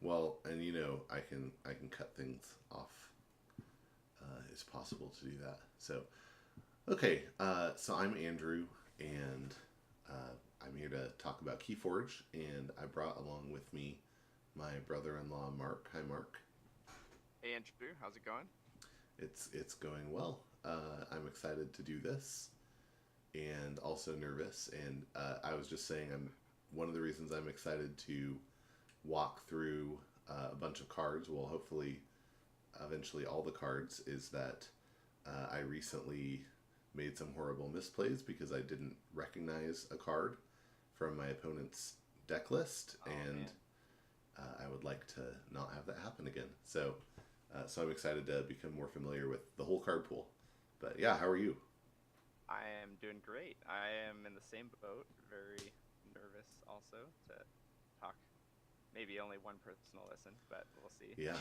Well, and I can cut things off. It's possible to do that. So okay, so I'm Andrew, and I'm here to talk about KeyForge, and I brought along with me my brother-in-law Mark. Hi, Mark. Hey Andrew, how's it going? It's going well. I'm excited to do this, and also nervous. And I was just saying, I'm one of the reasons I'm excited to walk through a bunch of cards. Well, hopefully, eventually, all the cards is that I recently made some horrible misplays because I didn't recognize a card from my opponent's deck list, Oh and man, I would like to not have that happen again. So I'm excited to become more familiar with the whole card pool. But yeah, how are you? I am doing great. I am in the same boat, very nervous also to talk. Maybe only one person will listen, but we'll see Yeah,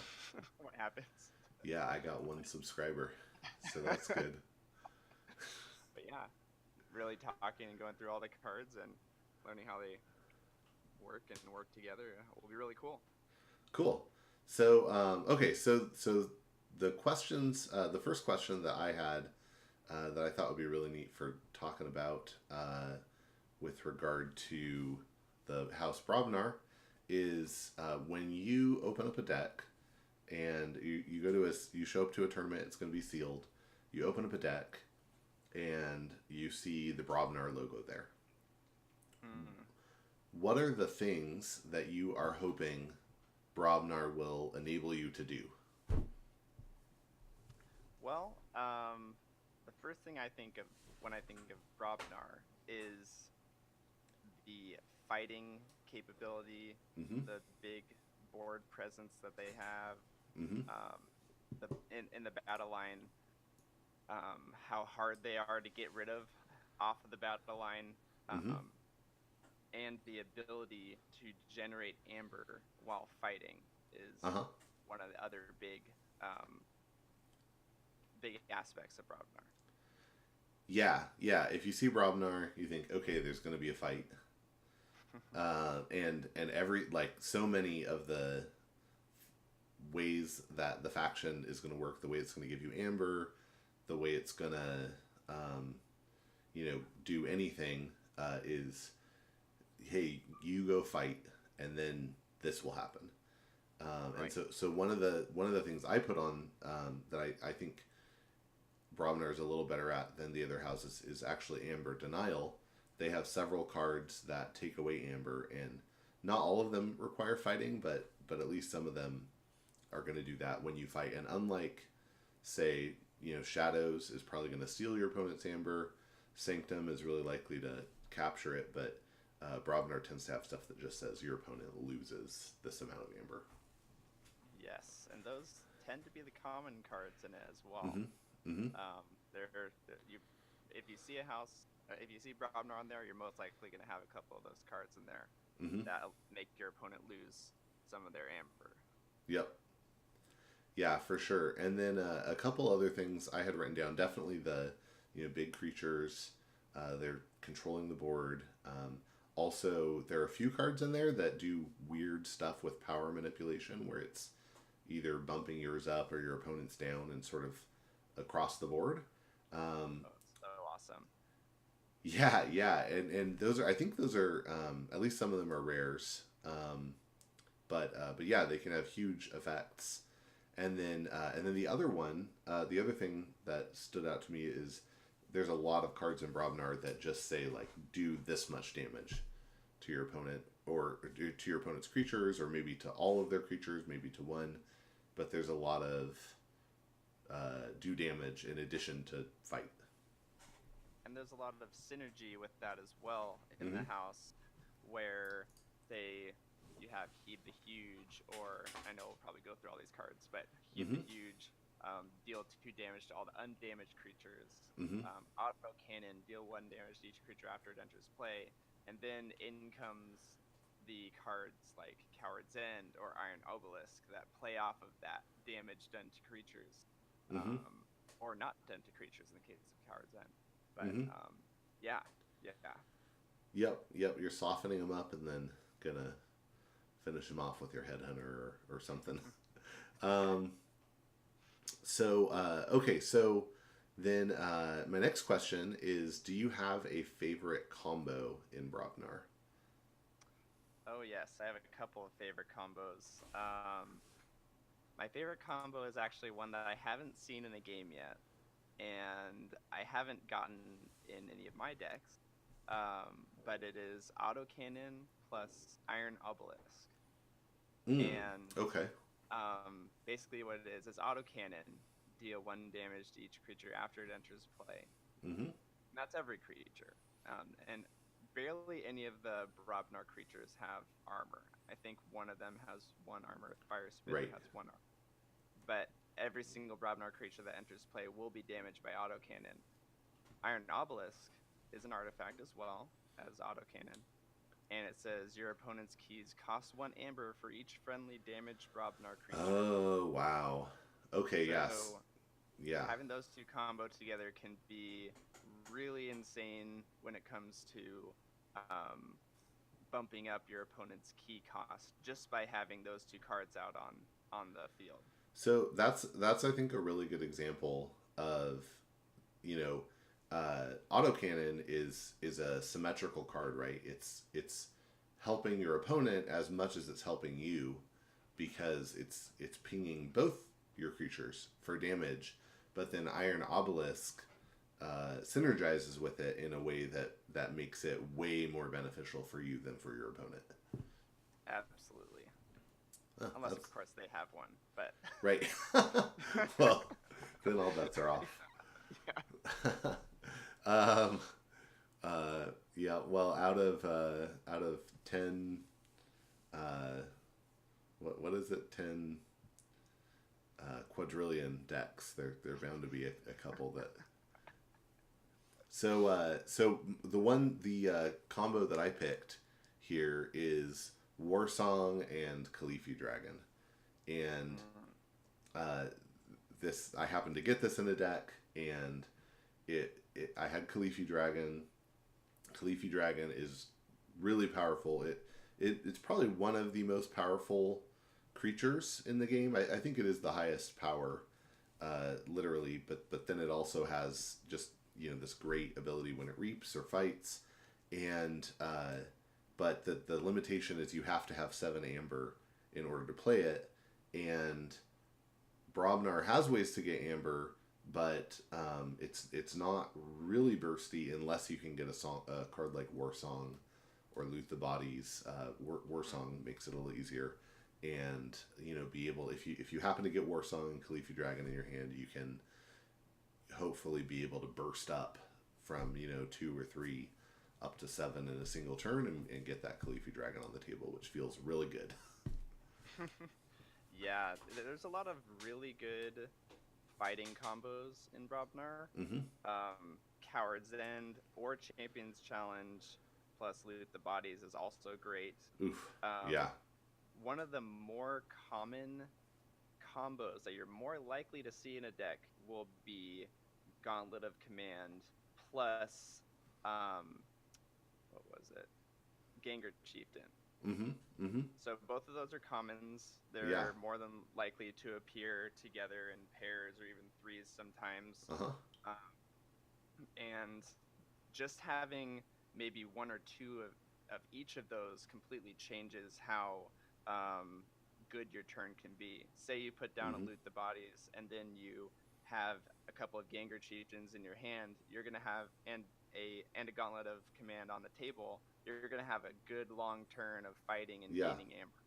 what happens. yeah, I got one subscriber, so that's good. But yeah, really talking and going through all the cards and learning how they work and work together will be really cool. Cool. So okay, so the first question that I had that I thought would be really neat for talking about with regard to the House Brobnar is when you open up a deck and you go to you show up to a tournament, it's going to be sealed. You open up a deck and you see the Brobnar logo there. Hmm. What are the things that you are hoping Brobnar will enable you to do? Well, the first thing I think of when I think of Brobnar is the fighting capability, Mm-hmm. the big board presence that they have, Mm-hmm. um, in the battle line, how hard they are to get rid of off of the battle line, Mm-hmm. um, and the ability to generate amber while fighting is Uh-huh. one of the other um, big aspects of Brobnar. Yeah, yeah. If you see Brobnar, you think, okay, there's going to be a fight, and every like so many of the ways that the faction is going to work, the way it's going to give you amber, the way it's going to do anything is, hey, you go fight, and then this will happen. And Right. so one of the things I put on that I think Brobnar is a little better at than the other houses is actually Amber Denial. They have several cards that take away Amber, and not all of them require fighting, but at least some of them are going to do that when you fight. And unlike, say, Shadows is probably going to steal your opponent's Amber, Sanctum is really likely to capture it, but Brobnar tends to have stuff that just says your opponent loses this amount of Amber. Yes, and those tend to be the common cards in it as well. Mm-hmm. Mm-hmm. You, if you see a house, if you see Brobnar on there, you're most likely going to have a couple of those cards in there Mm-hmm. that make your opponent lose some of their amber. Yep. Yeah, for sure. And then a couple other things I had written down. Definitely the big creatures. They're controlling the board. Also, there are a few cards in there that do weird stuff with power manipulation, where it's either bumping yours up or your opponent's down, and sort of across the board. Um, Oh, it's so awesome. yeah, yeah, and those are I think those are at least some of them are rares. But yeah, they can have huge effects. And then the other thing that stood out to me is there's a lot of cards in Brobnar that just say like do this much damage to your opponent or to your opponent's creatures or maybe to all of their creatures, maybe to one. But there's a lot of do damage in addition to fight. And there's a lot of synergy with that as well in the Mm-hmm. house, where they you have Heed the Huge, or I know we'll probably go through all these cards, but Heed the Mm-hmm. Huge, deal 2 damage to all the undamaged creatures. Mm-hmm. Auto Cannon, deal 1 damage to each creature after it enters play, and then in comes the cards like Coward's End or Iron Obelisk that play off of that damage done to creatures, Mm-hmm. um, or not done to creatures in the case of Coward's End. But Mm-hmm. yeah, yeah, Yep. Yep. You're softening them up and then gonna finish him off with your headhunter or something. Um, okay, so then my next question is, do you have a favorite combo in Brobnar? Oh yes, I have a couple of favorite combos. My favorite combo is actually one that I haven't seen in a game yet, and I haven't gotten in any of my decks. But it is autocannon plus Iron Obelisk. Mm, And okay. basically what it is autocannon, deal 1 damage to each creature after it enters play. Mm-hmm. And that's every creature. And barely any of the Brobnar creatures have armor. I think one of them has 1 armor. Fire Spitter Right. has 1 armor. But every single Brobnar creature that enters play will be damaged by autocannon. Iron Obelisk is an artifact as well as autocannon. And it says your opponent's keys cost 1 amber for each friendly damaged Brobnar creature. Oh, wow. Okay, yes. So Yeah. having those two combo together can be really insane when it comes to bumping up your opponent's key cost just by having those two cards out on the field. So that's I think a really good example of, you know, autocannon is a symmetrical card, right? It's helping your opponent as much as it's helping you, because it's pinging both your creatures for damage, but then Iron Obelisk synergizes with it in a way that makes it way more beneficial for you than for your opponent. Absolutely. Unless, of course, they have one, but... Right. Well, then all bets are off. Yeah. Yeah, well, out of 10, what is it, 10 quadrillion decks, there bound to be a couple that... So the combo that I picked here is Warsong and Khalifi Dragon, and this, I happened to get this in a deck, and I had Khalifi Dragon. Khalifi Dragon is really powerful. It's probably one of the most powerful creatures in the game. I think it is the highest power, literally, but then it also has just, this great ability when it reaps or fights, and but the limitation is you have to have 7 amber in order to play it, and Brobnar has ways to get amber, but it's not really bursty unless you can get a card like Warsong or Loot the Bodies. Warsong makes it a little easier, and be able, if you happen to get Warsong and Khalifi Dragon in your hand, you can hopefully be able to burst up from 2 or 3 up to 7 in a single turn, and get that Khalifi Dragon on the table, which feels really good. Yeah, there's a lot of really good fighting combos in Brobnar. Mm-hmm. Coward's End or Champion's Challenge plus Loot the Bodies is also great. Oof. Yeah. One of the more common combos that you're more likely to see in a deck will be Gauntlet of Command plus what was it? Gengar Chieftain. Mm-hmm. Mm-hmm. So both of those are commons. They're more than likely to appear together in pairs or even threes sometimes. Uh-huh. And just having maybe 1 or 2 of each of those completely changes how good your turn can be. Say you put down Mm-hmm. a Loot the Bodies, and then you have a couple of Gengar Chieftains in your hand. You're gonna have and a Gauntlet of Command on the table. You're gonna have a good long turn of fighting and gaining amber.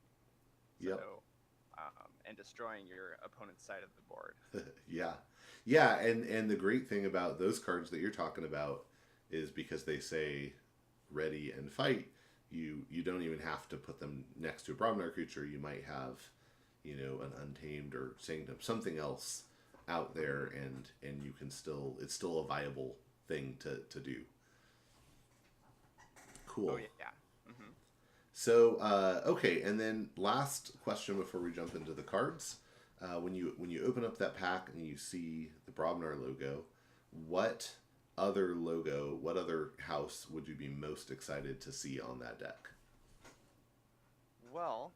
Yep. So, and destroying your opponent's side of the board. Yeah, and the great thing about those cards that you're talking about is because they say ready and fight, you don't even have to put them next to a Brobnar creature. You might have, an Untamed or Sanctum, something else out there, and you can still, it's still a viable thing to do. Cool. Oh yeah. Mm-hmm. So okay, and then last question before we jump into the cards. When you open up that pack and you see the Brobnar logo, what other house would you be most excited to see on that deck? Well,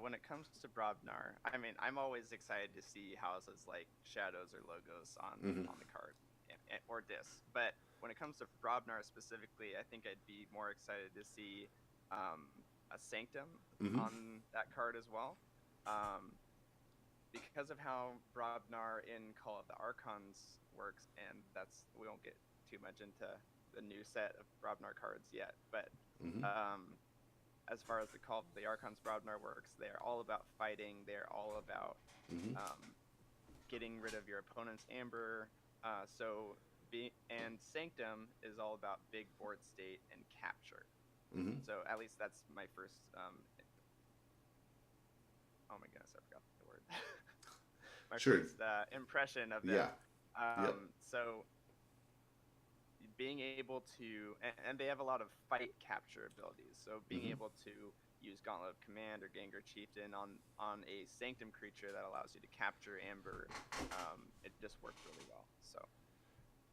When it comes to Brobnar, I mean, I'm always excited to see houses like shadows or logos Mm-hmm. on the card or discs. But when it comes to Brobnar specifically, I think I'd be more excited to see a Sanctum Mm-hmm. on that card as well. Um, because of how Brobnar in Call of the Archons works, and we won't get too much into the new set of Brobnar cards yet, but Mm-hmm. um, as far as the Call of the Archons Brobnar works, they're all about fighting. They're all about Mm-hmm. getting rid of your opponent's amber. And Sanctum is all about big board state and capture. Mm-hmm. So at least that's my first. Oh my goodness, I forgot the word. My Sure. first impression of them. Yeah. Yep. So being able to, and they have a lot of fight capture abilities. So being Mm-hmm. able to use Gauntlet of Command or Gengar Chieftain on a Sanctum creature that allows you to capture Amber, it just worked really well. So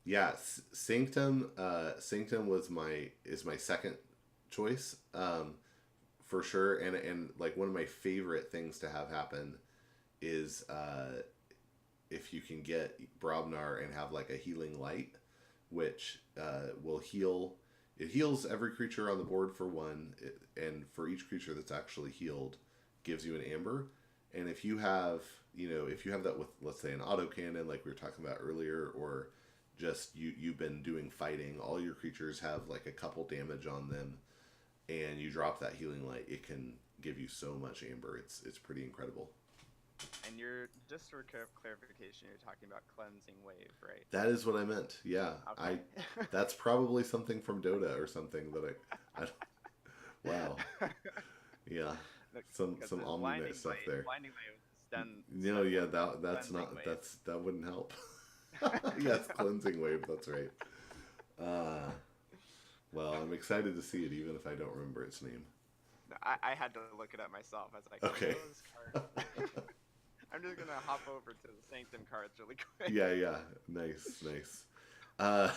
Yeah, Sanctum. Sanctum is my second choice, for sure. And like one of my favorite things to have happen is if you can get Brobnar and have like a healing light, which will heal. It heals every creature on the board for one, and for each creature that's actually healed, gives you an amber. And if you have, if you have that with, let's say, an autocannon, like we were talking about earlier, or just you've been doing fighting, all your creatures have like a couple damage on them, and you drop that healing light, it can give you so much amber. It's pretty incredible. and you're just for clarification, you're talking about Cleansing Wave, right? That is what I meant. Yeah, I. Okay. That's probably something from Dota or something that I wow. Yeah, Because some the Omninet stuff there. blinding wave is done No, stuff yeah, with that's Cleansing not Wave. that wouldn't help. Yes, cleansing wave. That's right. Uh, well, I'm excited to see it, even if I don't remember its name. No, I had to look it up myself. I was like, what Okay. was this card? I'm just gonna hop over to the Sanctum cards really quick. Yeah, yeah. Nice, nice. Uh,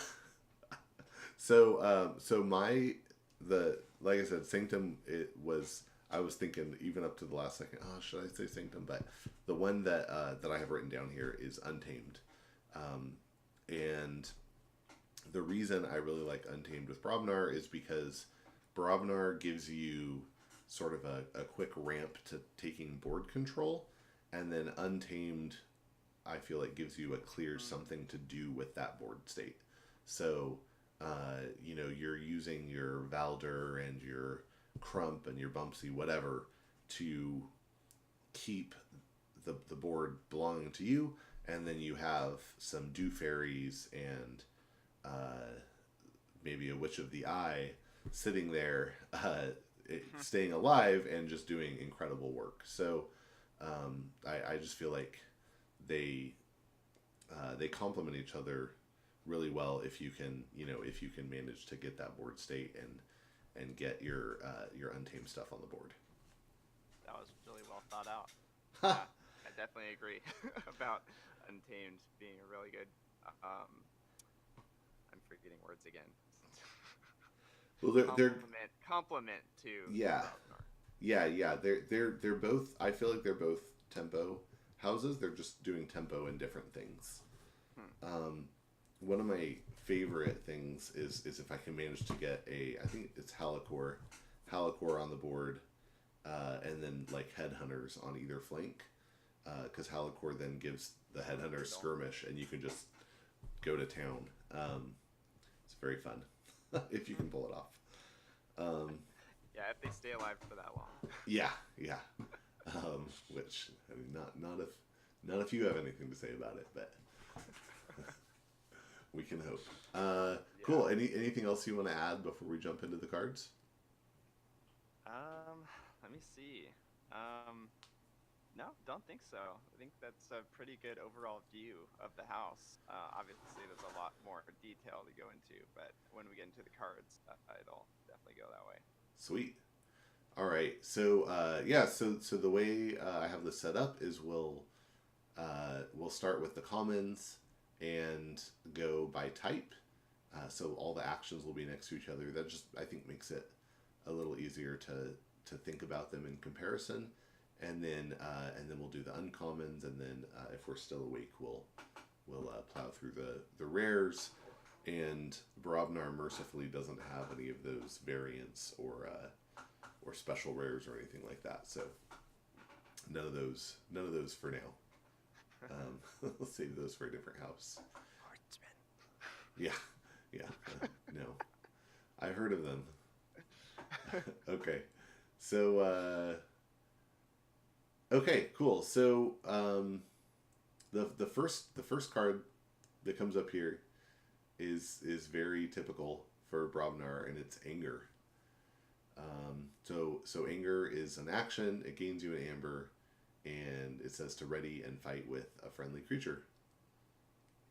so my the like I said, Sanctum. It was. I was thinking even up to the last second. Oh, should I say Sanctum? But the one that I have written down here is Untamed, and the reason I really like Untamed with Brobnar is because Brobnar gives you sort of a quick ramp to taking board control, and then Untamed, I feel like, gives you a clear something to do with that board state. So, you're using your Valder and your Crump and your Bumpsy, whatever, to keep the board belonging to you, and then you have some Dew Fairies and uh, maybe a Witch of the Eye sitting there, staying alive and just doing incredible work. So I just feel like they they complement each other really well if you can manage to get that board state and get your Untamed stuff on the board. That was really well thought out. Ha! Yeah, I definitely agree about Untamed being a really good. Um, I'm forgetting words again. Well, they're Compliment to yeah. Brobnar. Yeah. They're both. I feel like they're both tempo houses. They're just doing tempo and different things. Hmm. One of my favorite things is if I can manage to get I think it's Halicore on the board, and then like Headhunters on either flank, because Halicore then gives the Headhunter skirmish, and you can just go to town. It's very fun if you can pull it off. Yeah, if they stay alive for that long. Yeah. Which I mean, not if you have anything to say about it, but we can hope. Cool. Anything else you want to add before we jump into the cards? Let me see. No, don't think so. I think that's a pretty good overall view of the house. Obviously, there's a lot more detail to go into, but when we get into the cards, it'll definitely go that way. Sweet. All right. So so the way I have this set up is we'll start with the commons and go by type. So all the actions will be next to each other. That just, I think, makes it a little easier to think about them in comparison. and then we'll do the uncommons, and then if we're still awake, we'll plow through the rares. And Brobnar mercifully doesn't have any of those variants or special rares or anything like that. So none of those for now. Let's save those for a different house. Yeah, no, I heard of them. Okay, so okay, cool. So the first card that comes up here is very typical for Brobnar, and it's Anger. So Anger is an action. It gains you an amber, and it says to ready and fight with a friendly creature.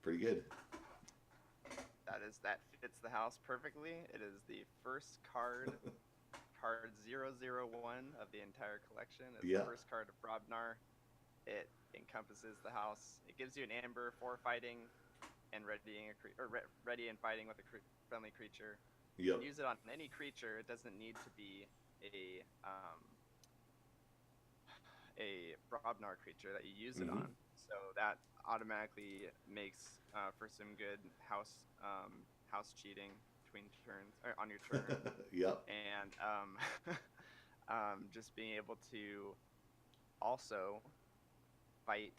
Pretty good. That fits the house perfectly. It is the first card, card 001 of the entire collection. It's the first card of Brobnar. It encompasses the house. It gives you an amber for fighting and ready and fighting with a friendly creature. You can use it on any creature. It doesn't need to be a Brobnar creature that you use it on. So that automatically makes for some good house cheating between turns or on your turn. And just being able to also fight.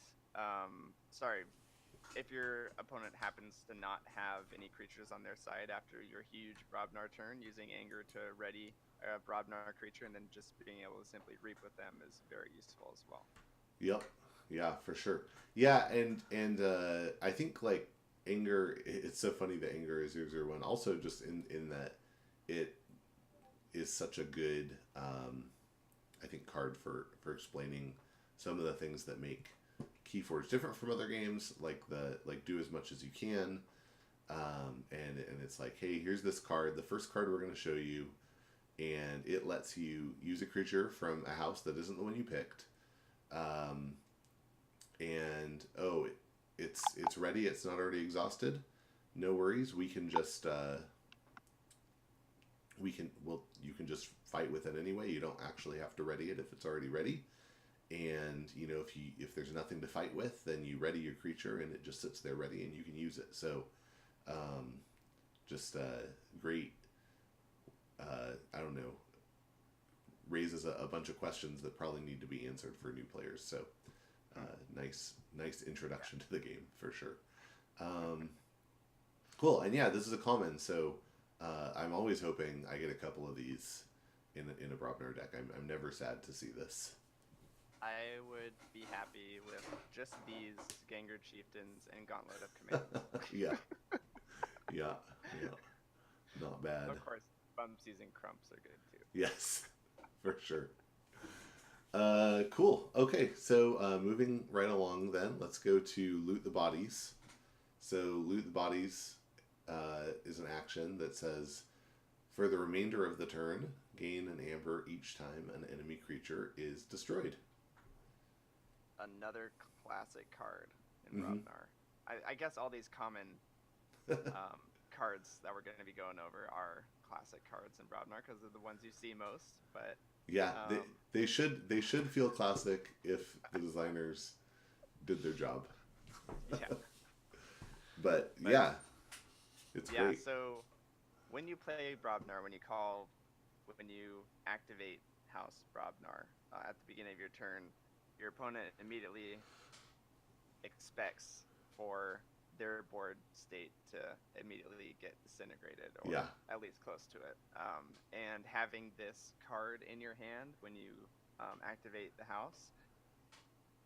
If your opponent happens to not have any creatures on their side after your huge Brobnar turn, using Anger to ready a Brobnar creature and then just being able to simply reap with them is very useful as well. Yep. Yeah, for sure. Yeah, and I think like Anger, it's so funny that Anger is 001. Also, just in that it is such a good, I think, card for explaining some of the things that make KeyForge different from other games, like do as much as you can, and it's like, hey, here's this card, the first card we're going to show you, and it lets you use a creature from a house that isn't the one you picked, and it's ready, it's not already exhausted, no worries, we can just you can just fight with it anyway. You don't actually have to ready it if it's already ready. And if there's nothing to fight with, then you ready your creature and it just sits there ready and you can use it. So just great, I don't know, raises a bunch of questions that probably need to be answered for new players. So nice introduction to the game for sure. Cool. And yeah, this is a common, so I'm always hoping I get a couple of these in a Brobnar deck. I'm never sad to see this. I would be happy with just these Gengar Chieftains and Gauntlet of Command. Yeah. Not bad. Of course, Bumsies and Crumps are good too. Yes, for sure. Cool. Okay, so moving right along then, let's go to Loot the Bodies. So Loot the Bodies is an action that says, for the remainder of the turn, gain an amber each time an enemy creature is destroyed. Another classic card in Brobnar. I guess all these common cards that we're going to be going over are classic cards in Brobnar because they're the ones you see most. But yeah, they should feel classic if the designers did their job. But yeah, it's great. So when you play Brobnar, when you activate House Brobnar at the beginning of your turn, your opponent immediately expects for their board state to immediately get disintegrated, or at least close to it. And having this card in your hand when you activate the house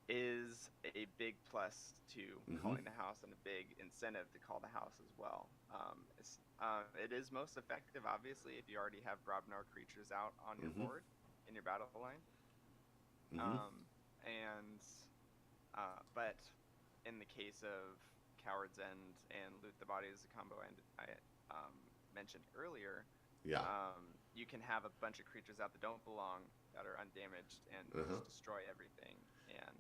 is a big plus to calling the house and a big incentive to call the house as well. It is most effective, obviously, if you already have Brobnar creatures out on your board in your battle line. But in the case of Coward's End and Loot the Bodies, the combo I mentioned earlier, you can have a bunch of creatures out that don't belong, that are undamaged, and just destroy everything. And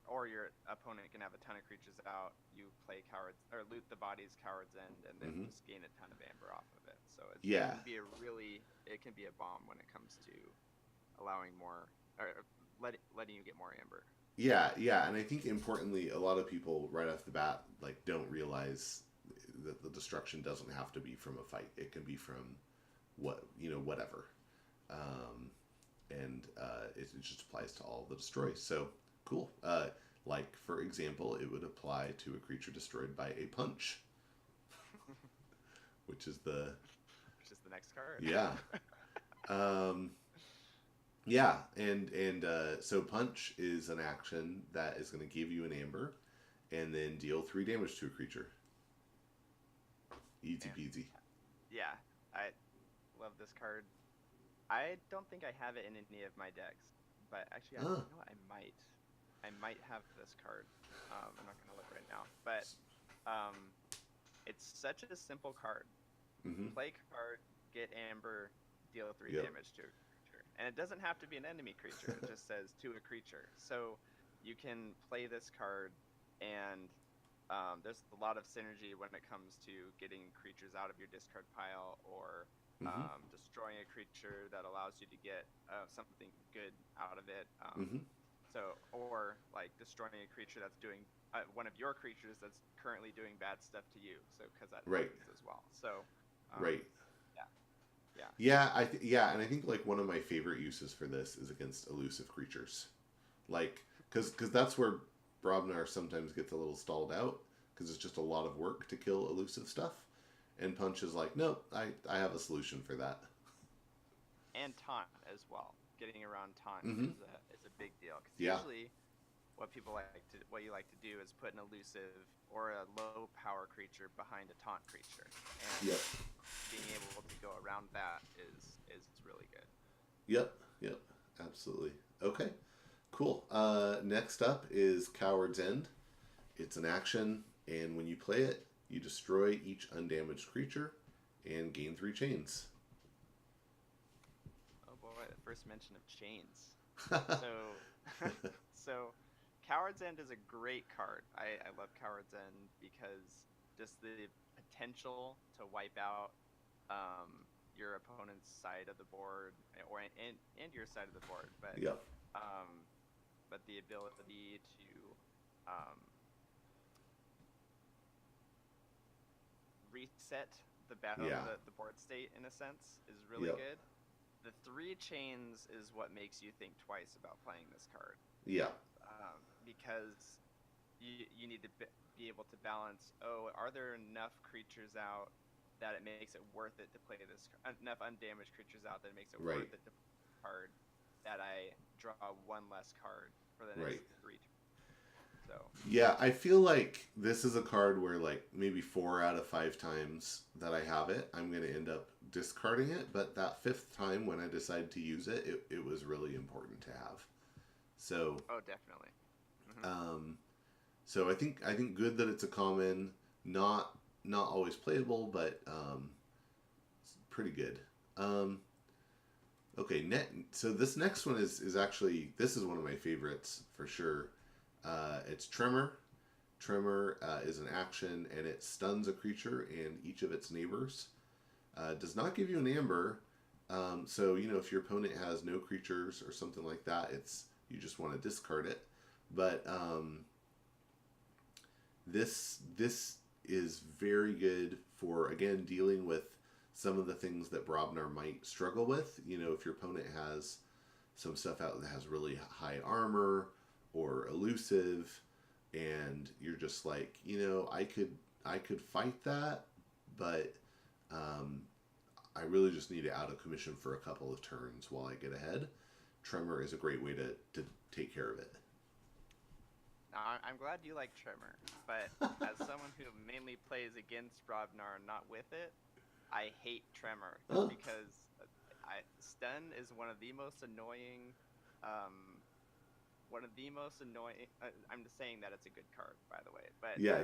or your opponent can have a ton of creatures out. You play Loot the Bodies, Coward's End, and then just gain a ton of amber off of it. So it can be a bomb when it comes to allowing more letting you get more amber. Yeah, yeah, and I think importantly, a lot of people right off the bat like don't realize that the destruction doesn't have to be from a fight. It can be from whatever, and it just applies to all the destroy. So cool. Like for example, it would apply to a creature destroyed by a punch, which is the next card. yeah. Um, Yeah, and so punch is an action that is going to give you an amber, and then deal 3 damage to a creature. Easy peasy. Yeah, I love this card. I don't think I have it in any of my decks, but actually, you know what? I might. I might have this card. I'm not gonna look right now, but it's such a simple card. Mm-hmm. Play card, get amber, deal 3 Yep. damage to a creature, and it doesn't have to be an enemy creature. It just says to a creature. So you can play this card, and there's a lot of synergy when it comes to getting creatures out of your discard pile or Mm-hmm. destroying a creature that allows you to get something good out of it. Mm-hmm. So, or like destroying a creature that's doing one of your creatures that's currently doing bad stuff to you. So, because that Right. happens as well. So, Right. yeah, yeah, Yeah, and I think like one of my favorite uses for this is against elusive creatures, like because that's where Brobnar sometimes gets a little stalled out because it's just a lot of work to kill elusive stuff, and Punch is like, nope, I have a solution for that. and taunt as well. Getting around taunt Mm-hmm. is a big deal because Yeah. usually what you like to do is put an elusive or a low power creature behind a taunt creature, and Yep. being able to go around that is really good. Yep. Yep. Absolutely. Okay. Cool. Next up is Coward's End. It's an action, and when you play it, you destroy each undamaged creature and gain 3 chains. Oh boy, the first mention of chains. So, so Coward's End is a great card. I love Coward's End because just the potential to wipe out your opponent's side of the board and your side of the board, Yep. um, but the ability to reset the battle Yeah. the board state in a sense is really Yep. good. The 3 chains is what makes you think twice about playing this card, Yeah. because you need to be able to balance. Oh, are there enough creatures out that it makes it worth it to play this? Enough undamaged creatures out that it makes it Right. worth it to play this card that I draw 1 less card for the next Right. 3. So Yeah, I feel like this is a card where like maybe 4 out of 5 times that I have it, I'm going to end up discarding it, but that 5th time when I decide to use it, it was really important to have. So, oh, definitely. so I think good that it's a common, not always playable, but it's pretty good. Okay, so this next one is actually, this is one of my favorites for sure. It's Tremor. Tremor is an action, and it stuns a creature and each of its neighbors. Does not give you an amber. So if your opponent has no creatures or something like that, you just want to discard it. But this is very good for, again, dealing with some of the things that Brobnar might struggle with. If your opponent has some stuff out that has really high armor or elusive, and you're just like, I could fight that, but I really just need it out of commission for a couple of turns while I get ahead. Tremor is a great way to take care of it. Now, I'm glad you like Tremor, but as someone who mainly plays against Brobnar and not with it, I hate Tremor because stun is one of the most annoying. I'm just saying that it's a good card, by the way. But Yeah.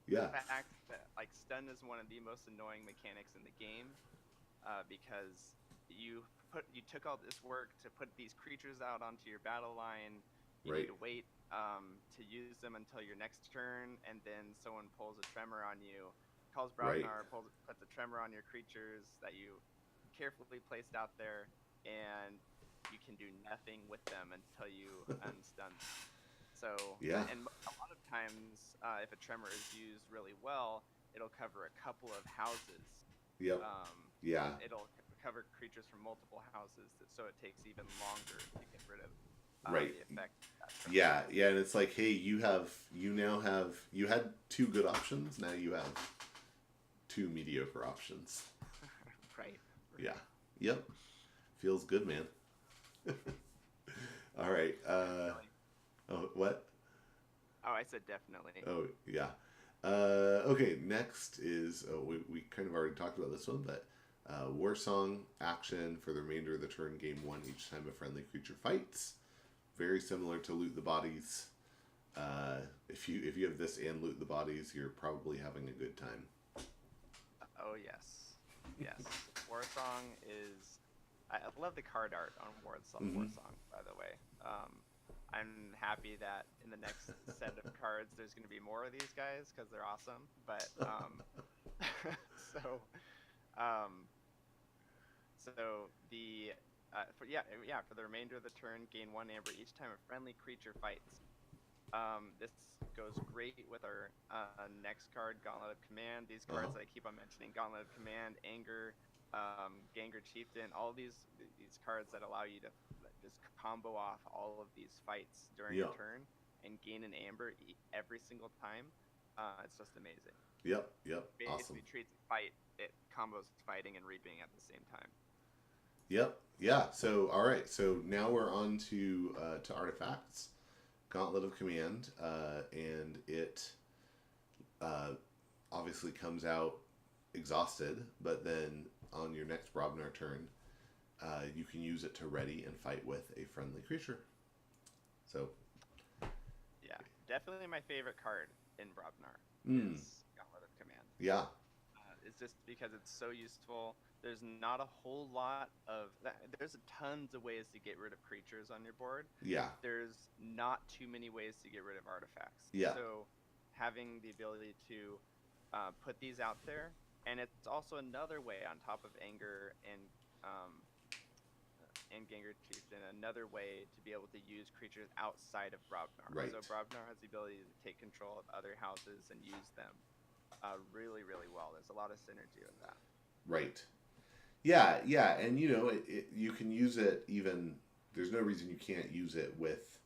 the fact that stun is one of the most annoying mechanics in the game, because you took all this work to put these creatures out onto your battle line. You Right. need to wait to use them until your next turn, and then someone pulls a Tremor on you, calls Brobnar, puts a Tremor on your creatures that you carefully placed out there, and you can do nothing with them until you unstun them. So, Yeah. and a lot of times, if a tremor is used really well, it'll cover a couple of houses. Yep. Yeah. It'll cover creatures from multiple houses, so it takes even longer to get rid of Right. the effect of that tremor. Yeah. Yeah. And it's like, hey, you now have, you had two good options. Now you have two mediocre options. Right. Yeah. Yep. Feels good, man. All right. Definitely. Oh, what? Oh, I said definitely. Oh, yeah. Okay, next is, we kind of already talked about this one, but War Song action for the remainder of the turn, game 1, each time a friendly creature fights. Very similar to Loot the Bodies. If you have this and Loot the Bodies, you're probably having a good time. Oh yes, yes. War Song is. I love the card art on War Song. By the way, I'm happy that in the next set of cards there's going to be more of these guys because they're awesome. But so so the for the remainder of the turn, gain 1 amber each time a friendly creature fights. This goes great with our next card, Gauntlet of Command. These cards that I keep on mentioning, Gauntlet of Command, Anger, Ganger Chieftain, all these cards that allow you to just combo off all of these fights during a turn and gain an amber every single time. It's just amazing. Yep. Basically Awesome. treats fight, it combos fighting and reaping at the same time. Yep. Yeah. So all right. So now we're on to artifacts. Gauntlet of Command, and it obviously comes out exhausted, but then on your next Brobnar turn, you can use it to ready and fight with a friendly creature. So, yeah, definitely my favorite card in Brobnar is Gauntlet of Command. Yeah. It's just because it's so useful. There's not a whole lot of there's tons of ways to get rid of creatures on your board. Yeah. There's not too many ways to get rid of artifacts. Yeah. So having the ability to put these out there, and it's also another way on top of Anger and Ganger Chieftain, another way to be able to use creatures outside of Brobnar. Right. So Brobnar has the ability to take control of other houses and use them really, really well. There's a lot of synergy with that. Right. Yeah, and you can use it even. There's no reason you can't use it with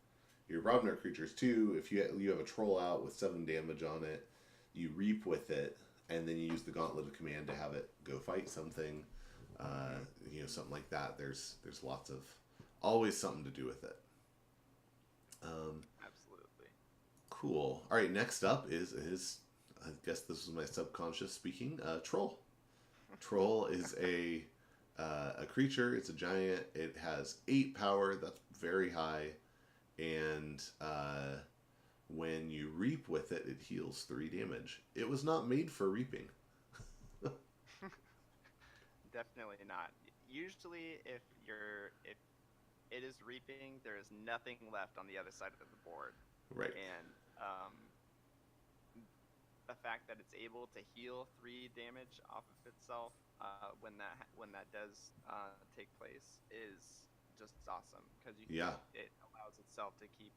your Brobnar creatures too. If you have a troll out with 7 damage on it, you reap with it, and then you use the Gauntlet of Command to have it go fight something. Something like that. There's always something to do with it. Absolutely. Cool. All right. Next up is I guess this was my subconscious speaking. Troll. Troll is a creature. It's a giant. It has 8 power. That's very high. And when you reap with it, it heals 3 damage. It was not made for reaping. Definitely not. Usually, if it is reaping, there is nothing left on the other side of the board. Right. And the fact that it's able to heal 3 damage off of itself when that does take place is just awesome because it allows itself to keep.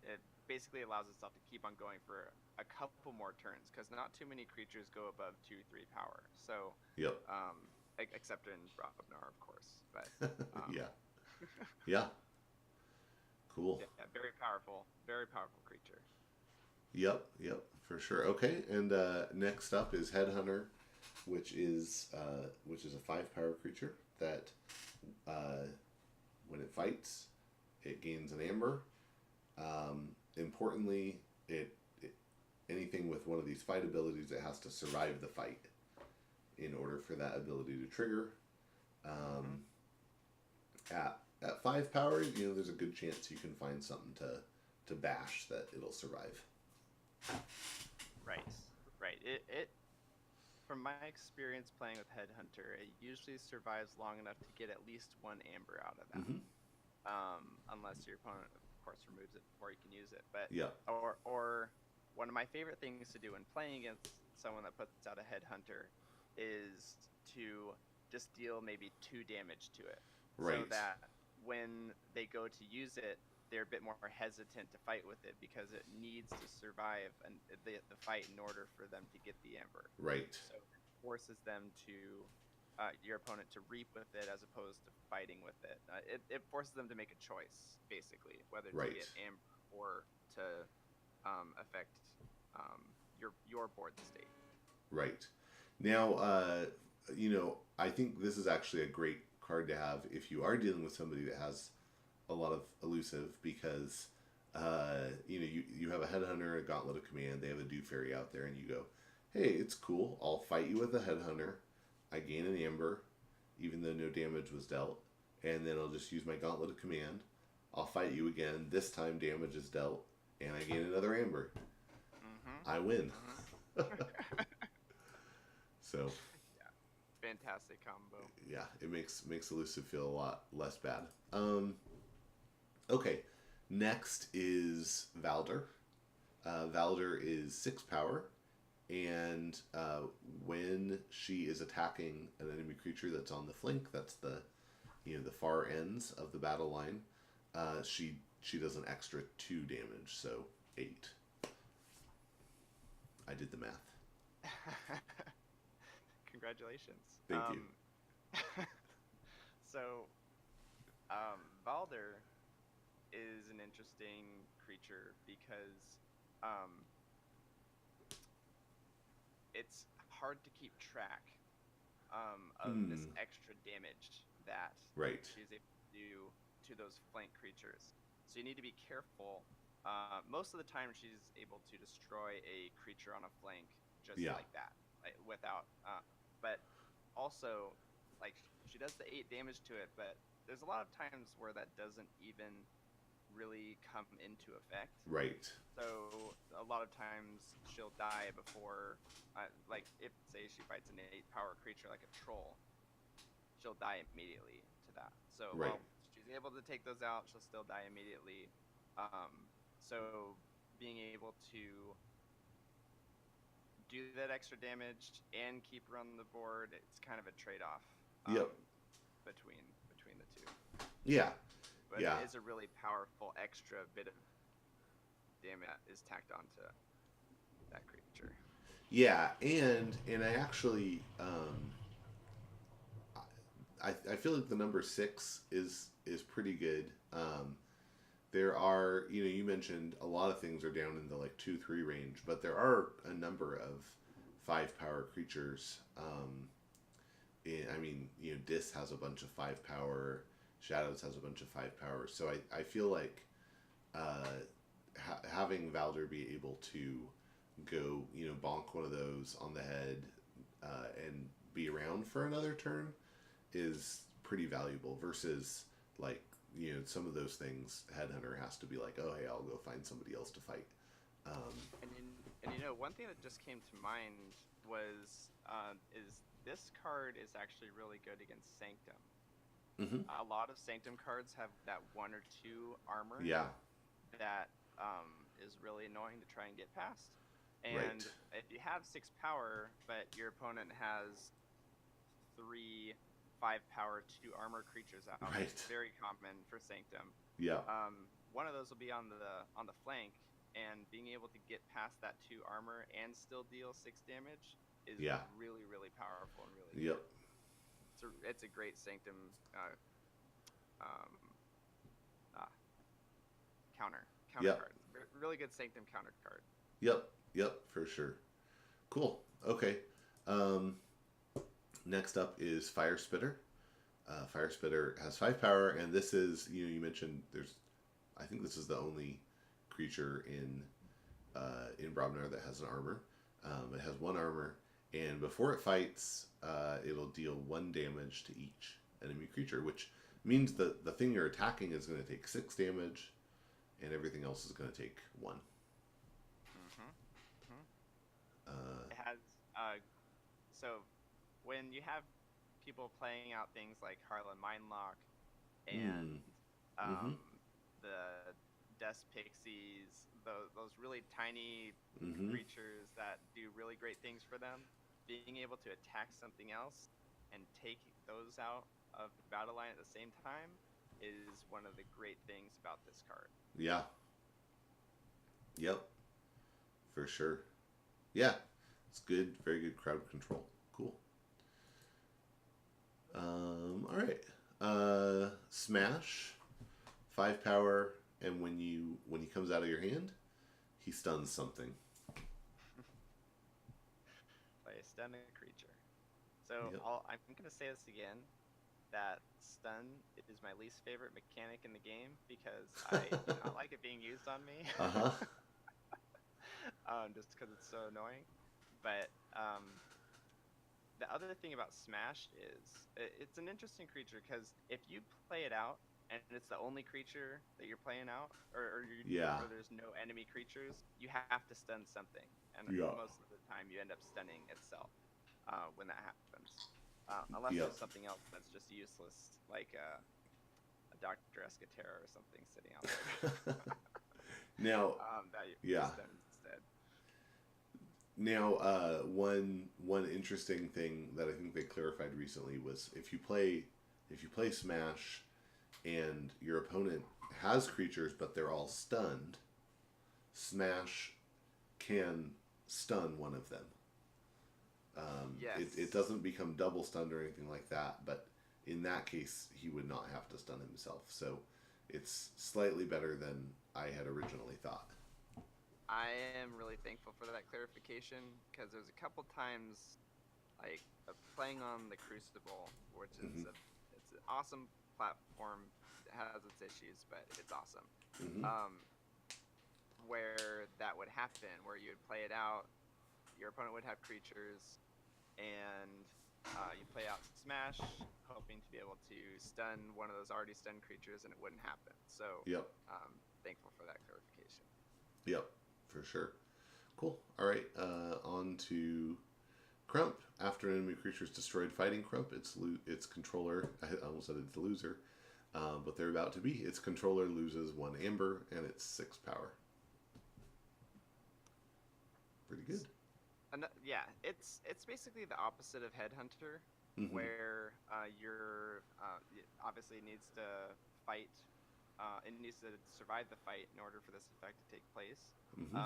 It basically allows itself to keep on going for a couple more turns because not too many creatures go above 2-3 power. So except in Brobnar, of course. But yeah. Cool. Yeah, very powerful creature. Yep, for sure. Okay, and next up is Headhunter, which is a 5 power creature that when it fights, it gains an amber. Importantly, anything with one of these fight abilities, it has to survive the fight in order for that ability to trigger. At 5 power, there's a good chance you can find something to bash that it'll survive. Right. It from my experience playing with Headhunter, it usually survives long enough to get at least 1 amber out of that. Unless your opponent, of course, removes it before you can use it. But or one of my favorite things to do when playing against someone that puts out a Headhunter is to just deal maybe 2 damage to it. so Right. that when they go to use it, they're a bit more hesitant to fight with it because it needs to survive the fight in order for them to get the amber. Right. So it forces them to your opponent to reap with it as opposed to fighting with it. It forces them to make a choice, basically, whether to Right. get amber or to affect your board state. Right. Now, I think this is actually a great card to have if you are dealing with somebody that has a lot of elusive because, you have a headhunter, a gauntlet of command, they have a dew fairy out there, and you go, hey, it's cool. I'll fight you with a headhunter. I gain an amber, even though no damage was dealt, and then I'll just use my gauntlet of command. I'll fight you again. This time damage is dealt, and I gain another amber. Mm-hmm. I win. Mm-hmm. So Yeah, fantastic combo. yeah, it makes elusive feel a lot less bad. Okay, next is Valder. Valder is 6 power, and when she is attacking an enemy creature that's on the flank, that's the far ends of the battle line. She does an extra 2 damage, so 8. I did the math. Congratulations. Thank you. So, Balder is an interesting creature because um, it's hard to keep track of this Hmm. extra damage that Right. she's able to do to those flank creatures. So you need to be careful. Most of the time, she's able to destroy a creature on a flank just Yeah. like that, like without. But also, like she does the 8 damage to it, but there's a lot of times where that doesn't even really come into effect. Right. So a lot of times she'll die before, like if say she fights an 8 power creature like a troll, she'll die immediately to that. So Right. while she's able to take those out, she'll still die immediately. So being able to do that extra damage and keep her on the board, it's kind of a trade-off Yep. between the two. Yeah. But Yeah. it is a really powerful extra bit of damage that is tacked onto that creature. Yeah, and I actually I feel like the number 6 is pretty good. There are, you mentioned a lot of things are down in the like 2-3 range, but there are a number of 5 power creatures. I mean, Dis has a bunch of 5 power, Shadows has a bunch of 5 power. So I feel like having Valder be able to go, bonk one of those on the head and be around for another turn is pretty valuable versus like some of those things headhunter has to be like, oh hey, I'll go find somebody else to fight. um, And one thing that just came to mind was is this card is actually really good against Sanctum. mm-hmm. A lot of Sanctum cards have that 1 or 2 armor Yeah. that is really annoying to try and get past. And Right. if you have 6 power, but your opponent has 3 5 power 2 armor creatures out, Right. it's very common for Sanctum. Yeah. One of those will be on the flank, and being able to get past that 2 armor and still deal 6 damage is Yeah. really really powerful and really Yep. good. It's a great Sanctum um, uh, counter Yep. card. Really good Sanctum counter card. Yep. Yep. For sure. Cool. Okay. um, Next up is Fire Spitter. Fire Spitter has 5 power, and this is, you mentioned there's, I think this is the only creature in Brobnar that has an armor. It has 1 armor, and before it fights, it'll deal 1 damage to each enemy creature, which means that the thing you're attacking is going to take 6 damage, and everything else is going to take 1. Mm-hmm. Mm-hmm. Uh, It has so when you have people playing out things like Harlan Mindlock and mm, mm-hmm, the Dust Pixies, those really tiny mm-hmm. creatures that do really great things for them, being able to attack something else and take those out of the battle line at the same time is one of the great things about this card. Yeah. Yep. For sure. Yeah. It's good. Very good crowd control. Cool. All right. Smash. 5 power, and when he comes out of your hand, he stuns something. Play stun a creature. So Yep. I'm going to say this again. That stun is my least favorite mechanic in the game because I do not like it being used on me. Uh-huh. Just because it's so annoying. But the other thing about Smash is it's an interesting creature because if you play it out and it's the only creature that you're playing out, or Yeah. there's no enemy creatures, you have to stun something, and Yeah. most of the time you end up stunning itself when that happens. Unless Yep. there's something else that's just useless, like a Dr. Escatera or something sitting out there. Now, that you yeah. stun instead. Now, one interesting thing that I think they clarified recently was if you play Smash, and your opponent has creatures but they're all stunned, Smash can stun one of them. Yes. It doesn't become double stunned or anything like that, but in that case, he would not have to stun himself. So it's slightly better than I had originally thought. I am really thankful for that clarification because there's a couple times, like playing on the Crucible, which is Mm-hmm. It's an awesome platform. It has its issues, but it's awesome. Mm-hmm. Where that would happen, where you would play it out, your opponent would have creatures, and you play out Smash, hoping to be able to stun one of those already stunned creatures, and it wouldn't happen. So, Yep. thankful for that clarification. Yep. For sure. Cool. All right. On to Crump. After an enemy creature is destroyed fighting Crump, its controller, I almost said it's the loser, but they're about to be. Its controller loses 1 amber and it's 6 power. Pretty good. Yeah, it's basically the opposite of Headhunter, Mm-hmm. where it obviously needs to fight. It needs to survive the fight in order for this effect to take place. Mm-hmm.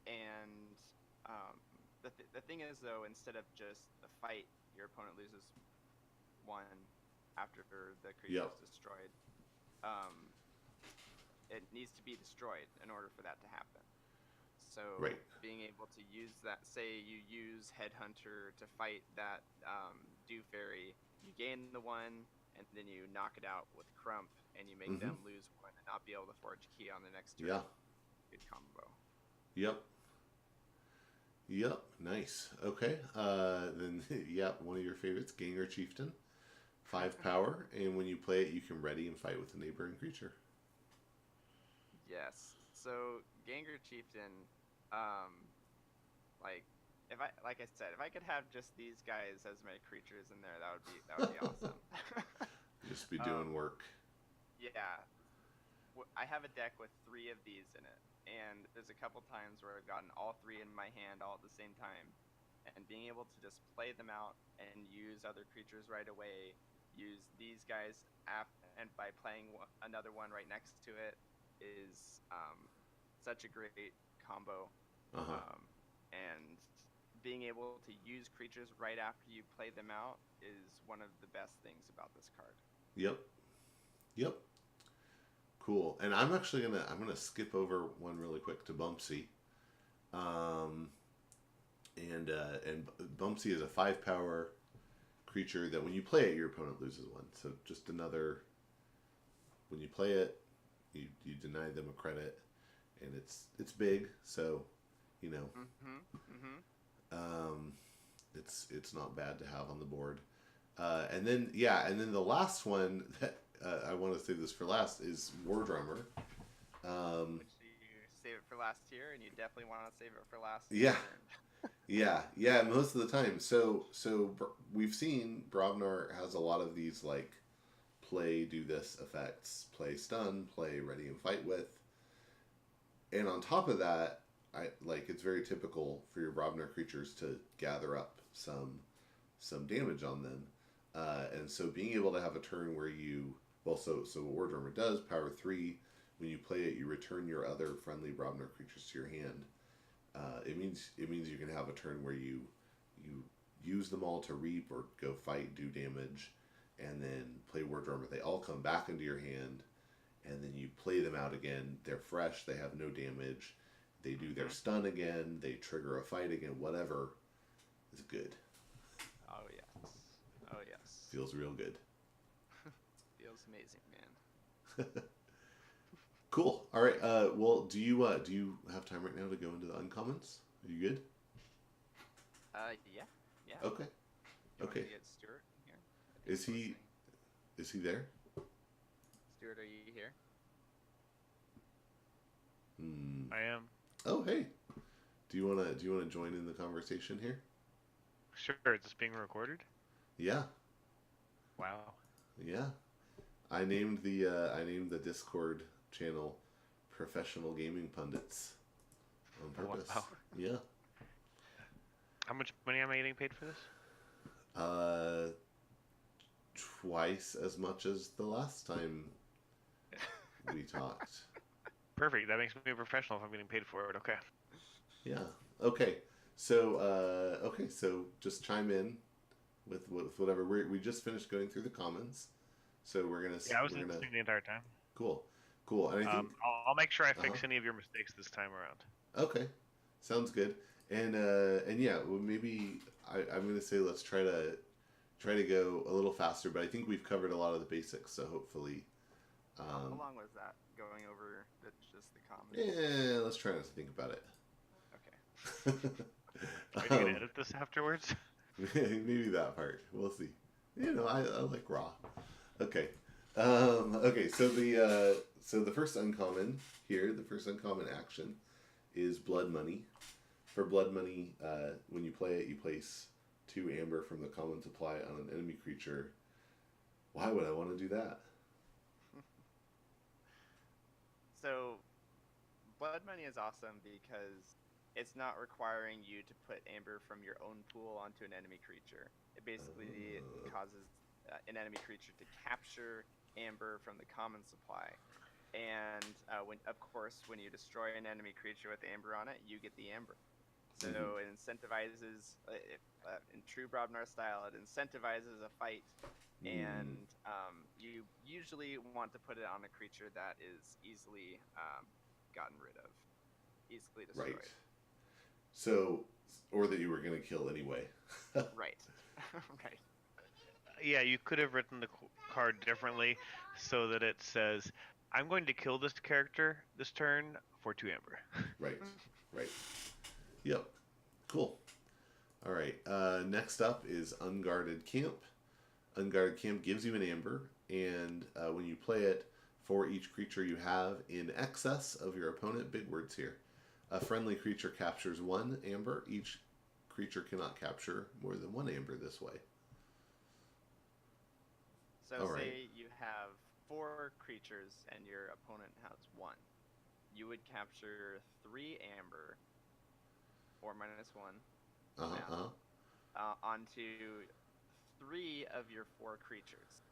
And the thing is, though, instead of just the fight, your opponent loses 1 after the creature is destroyed. It needs to be destroyed in order for that to happen. So Right. being able to use that, say you use Headhunter to fight that Dew Fairy, you gain the 1, and then you knock it out with Crump, and you make Mm-hmm. them lose 1 and not be able to forge key on the next turn. Yeah. Good combo. Yep. Yep. Nice. Okay. Then, yeah, one of your favorites, Ganger Chieftain. 5 power, and when you play it, you can ready and fight with a neighboring creature. Yes. So Ganger Chieftain, like I said, if I could have just these guys as my creatures in there, that would be awesome. Just be doing work. Yeah. I have a deck with 3 of these in it, and there's a couple times where I've gotten all 3 in my hand all at the same time, and being able to just play them out and use other creatures right away, use these guys and by playing another one right next to it is such a great combo. Uh-huh. And being able to use creatures right after you play them out is one of the best things about this card. Yep. Yep. Cool. And I'm actually gonna skip over one really quick to Bumpsy. And Bumpsy is a 5 power creature that when you play it, your opponent loses 1. So just another. When you play it, you deny them a credit, and it's big. So, you know. It's not bad to have on the board. And then the last one that I want to save this for last is War Drummer. Which you save it for last year, and you definitely want to save it for last. Yeah. Yeah, most of the time. So we've seen Brobnar has a lot of these like play do this effects, play stun, play ready and fight with, and on top of that, it's very typical for your Brobnar creatures to gather up some some damage on them. And so being able to have a turn where you, so what War Drummer does, power 3, when you play it, you return your other friendly Brobnar creatures to your hand. It means you can have a turn where you use them all to reap or go fight, do damage, and then play War Drummer. They all come back into your hand, and then you play them out again. They're fresh, they have no damage, they do their stun again, they trigger a fight again, whatever is good. Oh yes. Oh yes. Feels real good. Feels amazing, man. Cool. All right. Well, do you have time right now to go into the uncommons? Are you good? Yeah. Yeah. Okay. You Okay. want to get Stuart here? I think Is he listening. there? Stuart, are you here? I am. Oh, hey. Do you wanna join in the conversation here? Sure, is this being recorded? Yeah. Wow. Yeah. I named the Discord channel Professional Gaming Pundits on purpose. Wow. Yeah. How much money am I getting paid for this? Twice as much as the last time we talked. Perfect. That makes me a professional if I'm getting paid for it. Okay. Yeah. Okay. So just chime in with whatever we just finished going through the comments. So we're gonna. Yeah, I was listening the entire time. Cool. And I think I'll make sure I fix any of your mistakes this time around. okay, sounds good. And yeah, well, maybe I'm gonna say let's try to go a little faster. But I think we've covered a lot of the basics. So hopefully. How long was that going over just the comments? Yeah, let's try not to think about it. Okay. Are you gonna edit this afterwards? Maybe that part. We'll see. I like raw. Okay. Okay. So the first uncommon here, the first uncommon action, is Blood Money. For Blood Money, when you play it, you place 2 amber from the common supply on an enemy creature. Why would I want to do that? So, Blood Money is awesome because it's not requiring you to put amber from your own pool onto an enemy creature. It basically causes an enemy creature to capture amber from the common supply. And when you destroy an enemy creature with amber on it, you get the amber. So it incentivizes, in true Brobnar style, it incentivizes a fight. And you usually want to put it on a creature that is easily gotten rid of, easily destroyed. Right. So, or that you were going to kill anyway. Right. Right. Yeah, you could have written the card differently so that it says, I'm going to kill this character this turn for 2 amber. Right. Yep. Cool. All right. Next up is Unguarded Camp. Unguarded Camp gives you an amber, and when you play it, for each creature you have in excess of your opponent, big words here, a friendly creature captures 1 amber. Each creature cannot capture more than 1 amber this way. So All say right. you have 4 creatures and your opponent has 1. You would capture 3 amber, 4 minus 1, onto 3 of your 4 creatures.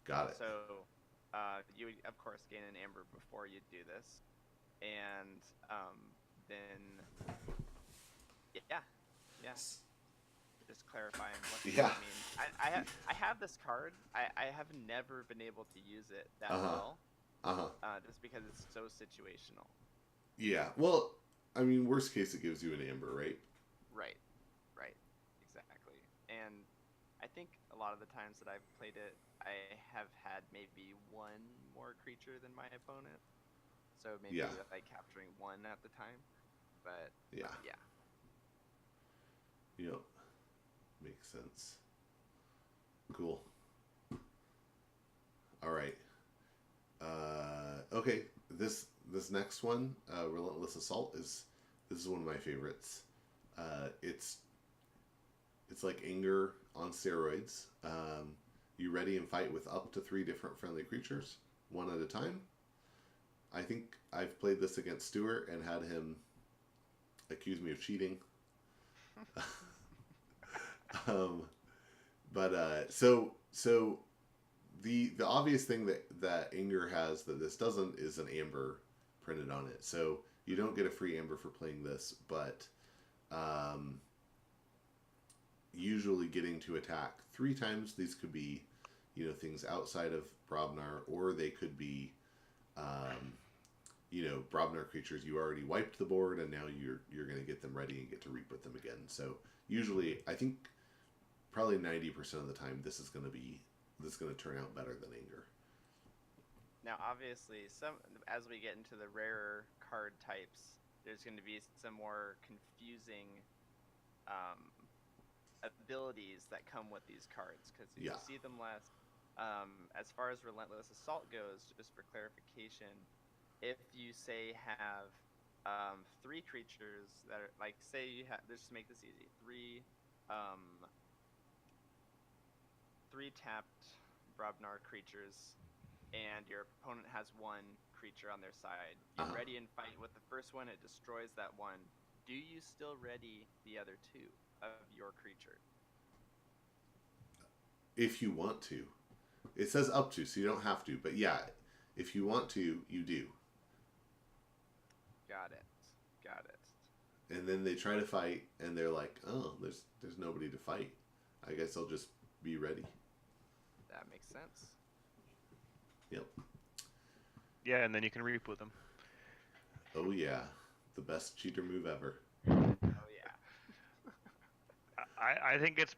Got it. So you would, of course, gain an amber before you do this. And then, yeah. Just clarifying what Yeah. I mean. I have this card. I have never been able to use it that well. Just because it's so situational. Yeah. Well, I mean, worst case, it gives you an amber, right? Right. Exactly. And I think a lot of the times that I've played it, I have had maybe 1 more creature than my opponent. So maybe like capturing 1 at the time. But yeah. Yep. Makes sense. Cool. All right. Okay. This next one, Relentless Assault, this is one of my favorites. It's like anger on steroids. You ready and fight with up to 3 different friendly creatures, 1 at a time. I think I've played this against Stuart and had him accuse me of cheating. Um, but the obvious thing that Anger has that this doesn't is an amber printed on it. So you don't get a free amber for playing this, but um, usually getting to attack 3 times. These could be, things outside of Brobnar, or they could be, Brobnar creatures you already wiped the board, and now you're going to get them ready and get to reap with them again. So usually, I think probably 90% of the time, this is going to turn out better than Anger. Now, obviously, as we get into the rarer card types, there's going to be some more confusing abilities that come with these cards, because you see them less. As far as Relentless Assault goes, just for clarification, if you say have 3 creatures that are like, say you have, let's just make this easy, 3 tapped Brobnar creatures, and your opponent has 1 creature on their side. You ready and fight with the first one, it destroys that one. Do you still ready the other 2 of your creature? If you want to. It says up to, so you don't have to. But yeah, if you want to, you do. Got it. And then they try to fight, and they're like, oh, there's nobody to fight. I guess I'll just be ready. That makes sense. Yep. Yeah, and then you can reap with them. Oh yeah, the best cheater move ever. Oh yeah. I think it's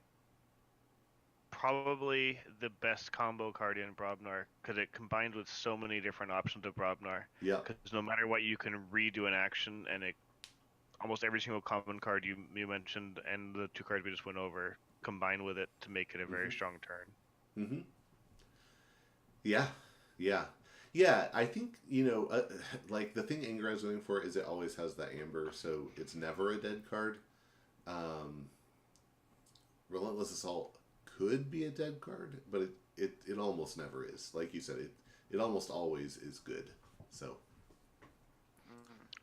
probably the best combo card in Brobnar, because it combines with so many different options of Brobnar. Yeah. Because no matter what, you can redo an action, and almost every single common card you mentioned and the 2 cards we just went over combine with it to make it a very strong turn. Mm-hmm. Yeah. I think, like the thing Anger is going for is it always has that amber, so it's never a dead card. Relentless Assault could be a dead card, but it almost never is. Like you said, it almost always is good. So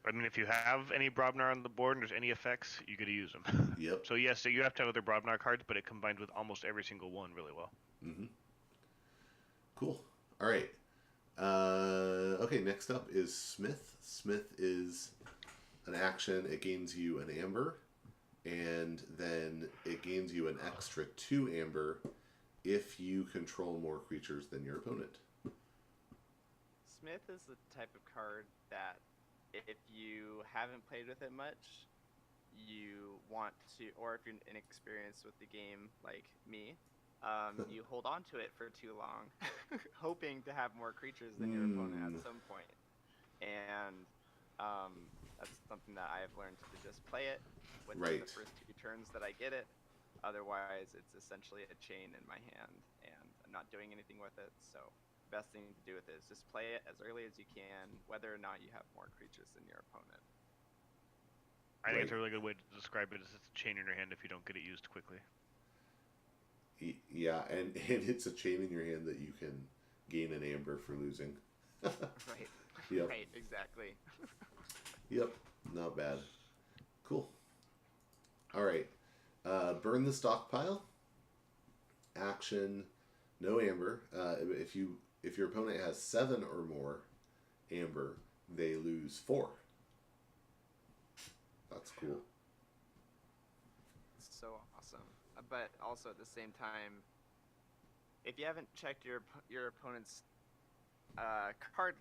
I mean, if you have any Brobnar on the board and there's any effects, you get to use them. Yep. So yes, so you have to have other Brobnar cards, but it combined with almost every single one really well. Mm-hmm. Cool. All right. Okay, next up is Smith. Smith is an action. It gains you an amber, and then it gains you an extra 2 amber if you control more creatures than your opponent. Smith is the type of card that if you haven't played with it much, you want to, or if you're inexperienced with the game like me, you hold on to it for too long, hoping to have more creatures than your opponent at some point. And that's something that I have learned to just play it within the first 2 turns that I get it. Otherwise, it's essentially a chain in my hand, and I'm not doing anything with it. So the best thing to do with it is just play it as early as you can, whether or not you have more creatures than your opponent. I think it's a really good way to describe it, is it's a chain in your hand if you don't get it used quickly. Yeah, and it's a chain in your hand that you can gain an amber for losing. Right. Yep. Right, exactly. Yep, not bad. Cool. All right. Burn the stockpile. Action, no amber. If your opponent has 7 or more amber, they lose 4. That's cool. So awesome. But also at the same time, if you haven't checked your opponent's card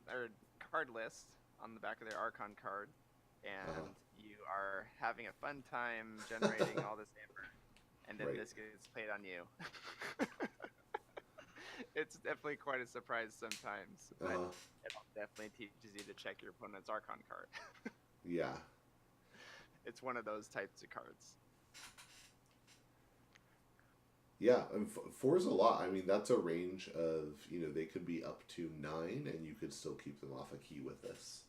list on the back of their Archon card, and you are having a fun time generating all this amber, and then this gets played on you, it's definitely quite a surprise sometimes. But it definitely teaches you to check your opponent's Archon card. Yeah. It's one of those types of cards. Yeah, and 4 is a lot. I mean, that's a range of, they could be up to 9, and you could still keep them off a key with this.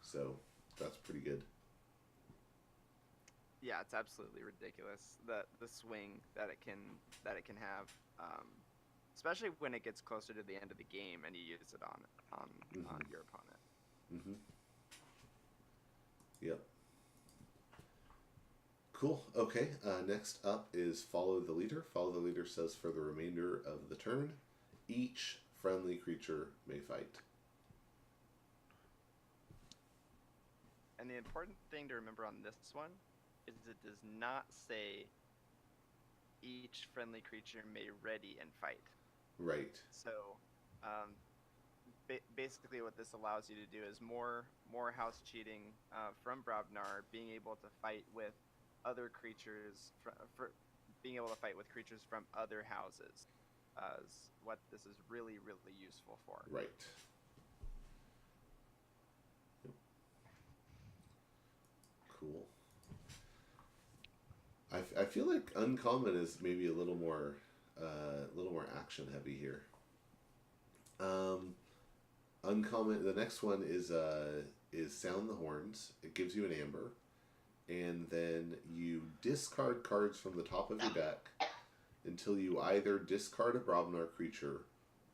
So that's pretty good. Yeah, it's absolutely ridiculous, the swing that it can have, especially when it gets closer to the end of the game and you use it on your opponent. Mm-hmm. Yep. Cool. Okay. Next up is Follow the Leader. Follow the Leader says for the remainder of the turn, each friendly creature may fight. And the important thing to remember on this one is it does not say each friendly creature may ready and fight. Right. So, basically, what this allows you to do is more house cheating from Brobnar, being able to fight with other creatures, being able to fight with creatures from other houses, is what this is really, really useful for. Right. Yep. Cool. I feel like uncommon is maybe a little more action heavy here. Uncommon. The next one is Sound the Horns. It gives you an amber, and then you discard cards from the top of your deck until you either discard a Brobnar creature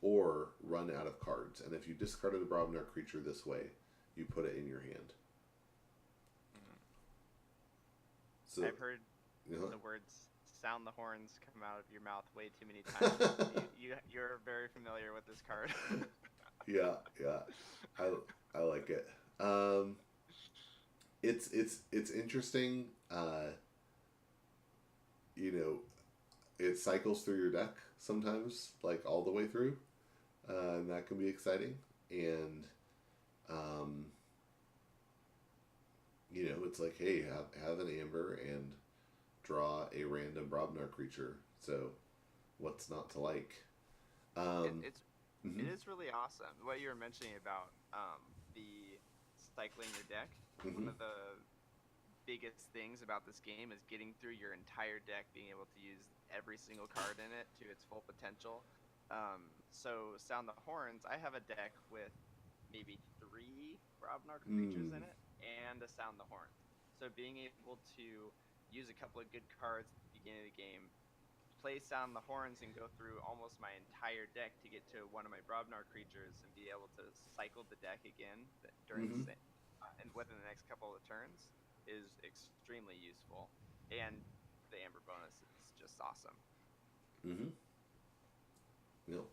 or run out of cards. And if you discarded a Brobnar creature this way, you put it in your hand. So I've heard the words "sound the horns" come out of your mouth way too many times. You're very familiar with this card. yeah, I like it. It's interesting. It cycles through your deck sometimes, like all the way through, and that can be exciting. And it's like, hey, have an amber and draw a random Brobnar creature. So, what's not to like? It is really awesome. What you were mentioning about the cycling your deck. One of the biggest things about this game is getting through your entire deck, being able to use every single card in it to its full potential. So Sound the Horns, I have a deck with maybe 3 Brobnar creatures in it and a Sound the Horns. So being able to use a couple of good cards at the beginning of the game, play Sound the Horns and go through almost my entire deck to get to one of my Brobnar creatures and be able to cycle the deck again during and within the next couple of turns is extremely useful. And the Amber bonus is just awesome. Yep.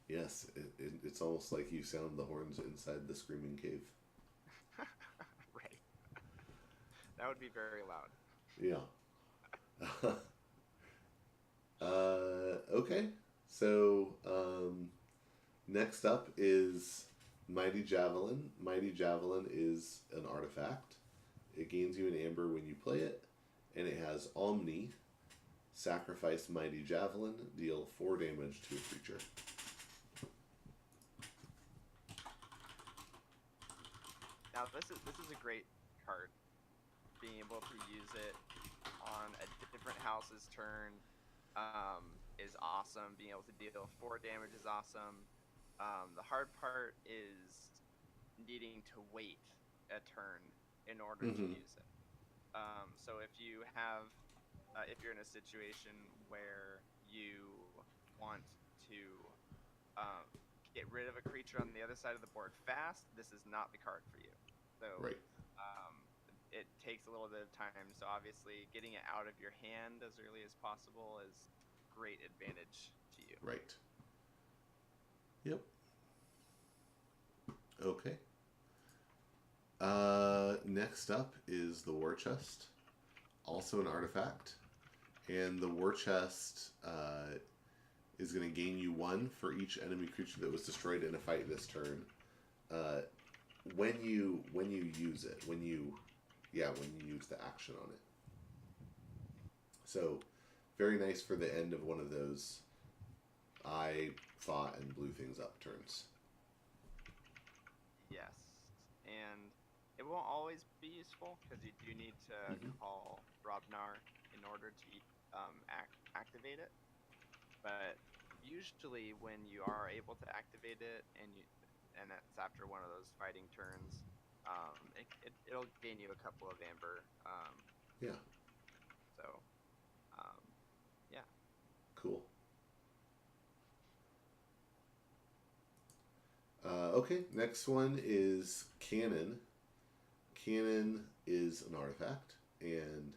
Yes, it's almost like you sound the horns inside the Screaming Cave. Right. That would be very loud. Yeah. Okay. So, next up is Mighty Javelin. Mighty Javelin is an artifact. It gains you an amber when you play it, and it has Omni. Sacrifice Mighty Javelin, deal 4 damage to a creature. Now this is a great card. Being able to use it on a different house's turn is awesome. Being able to deal 4 damage is awesome. The hard part is needing to wait a turn in order to use it. So if you have, if you're in a situation where you want to get rid of a creature on the other side of the board fast, this is not the card for you. So right. It takes a little bit of time. So obviously getting it out of your hand as early as possible is great advantage to you. Right. Yep. Okay. Next up is the War Chest, also an artifact, and the War Chest is going to gain you 1 for each enemy creature that was destroyed in a fight this turn. When you use it, when you use the action on it. So, very nice for the end of one of those I fought and blew things up turns. Yes, and it won't always be useful because you do need to call Brobnar in order to activate it. But usually, when you are able to activate it, and that's after one of those fighting turns, it'll gain you a couple of amber. Yeah. So, yeah. Cool. Okay, next one is Cannon. Cannon is an artifact, and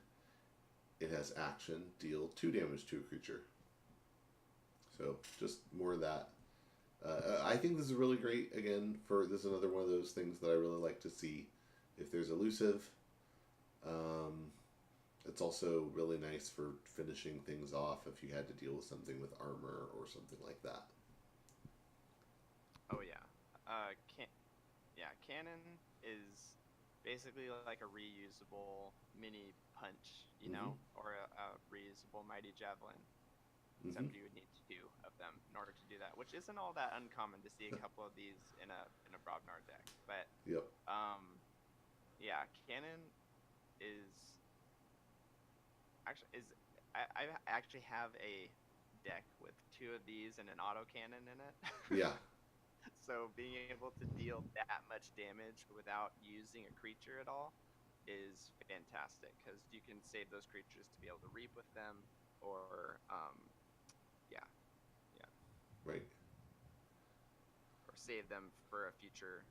it has action, deal 2 damage to a creature. So just more of that. I think this is really great. Again, this is another one of those things that I really like to see. If there's elusive, it's also really nice for finishing things off if you had to deal with something with armor or something like that. Oh yeah, cannon is basically like a reusable mini punch, you know, or a reusable mighty javelin. Except you would need 2 of them in order to do that, which isn't all that uncommon to see a couple of these in a Brobnar deck. But yep. Yeah, cannon is I actually have a deck with 2 of these and an autocannon in it. Yeah. So being able to deal that much damage without using a creature at all is fantastic, because you can save those creatures to be able to reap with them, or Right. or save them for a future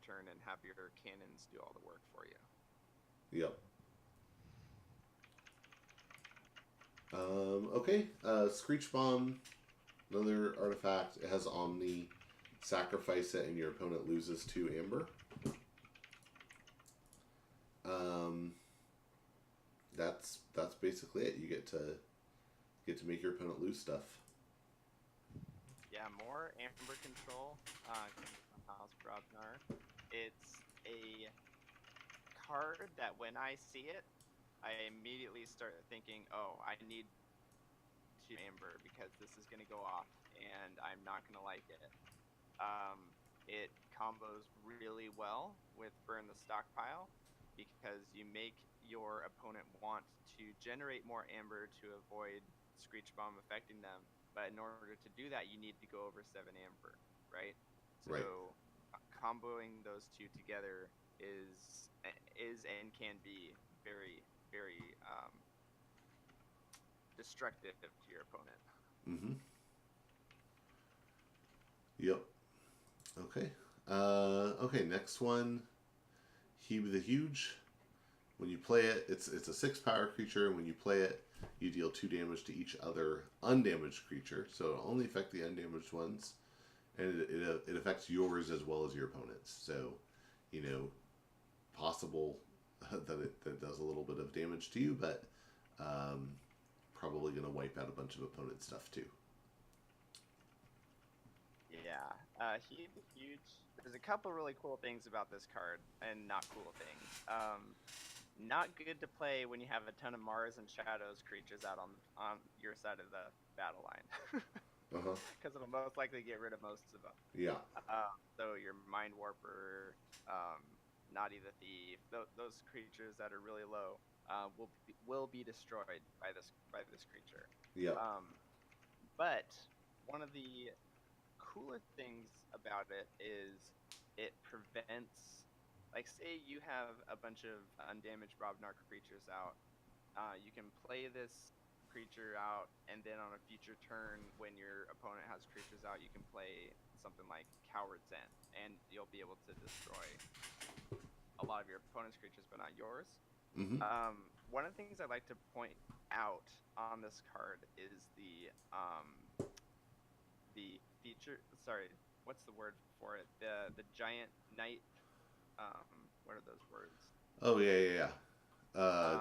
turn and have your cannons do all the work for you. Yep. Okay. Screech Bomb, another artifact. It has Omni. Sacrifice it, and your opponent loses 2 amber. That's basically it. You get to make your opponent lose stuff. Yeah, more amber control. House Brobnar. It's a card that when I see it, I immediately start thinking, oh, I need 2 amber because this is going to go off and I'm not going to like it. It combos really well with Burn the Stockpile, because you make your opponent want to generate more amber to avoid Screech Bomb affecting them. But in order to do that, you need to go over 7 amber, right? So right. Comboing those 2 together is and can be very, very destructive to your opponent. Mm-hmm. Yep. Okay. Okay, next one. Hebe the Huge. When you play it, it's a 6 power creature, and when you play it, you deal 2 damage to each other undamaged creature. So it'll only affect the undamaged ones, and it affects yours as well as your opponent's. So, possible that it does a little bit of damage to you, but probably going to wipe out a bunch of opponent stuff too. Yeah, huge. There's a couple really cool things about this card, and not cool things. Not good to play when you have a ton of Mars and Shadows creatures out on your side of the battle line. Because it'll most likely get rid of most of them. Yeah. So your Mind Warper, Naughty the Thief, those creatures that are really low will be destroyed by this creature. Yeah. But one of the cooler things about it is it prevents, like, say you have a bunch of undamaged Brobnar creatures out, you can play this creature out, and then on a future turn when your opponent has creatures out, you can play something like Coward's End, and you'll be able to destroy a lot of your opponent's creatures, but not yours. Mm-hmm. One of the things I'd like to point out on this card is the feature. Sorry, what's the word for it? The giant knight. What are those words? Oh yeah.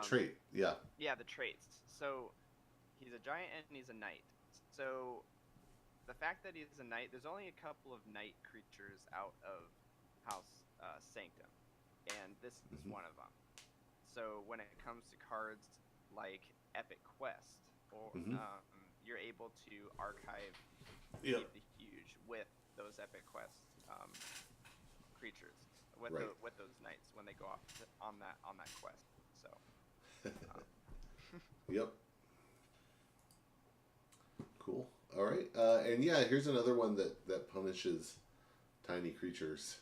Trait. Yeah. Yeah, the traits. So he's a giant and he's a knight. So the fact that he's a knight, there's only a couple of knight creatures out of House Sanctum, and this is one of them. So when it comes to cards like Epic Quest, or you're able to archive the Huge with those Epic Quest creatures, with those knights when they go off on that quest. So. Yep. Cool. All right. And yeah, here's another one that punishes tiny creatures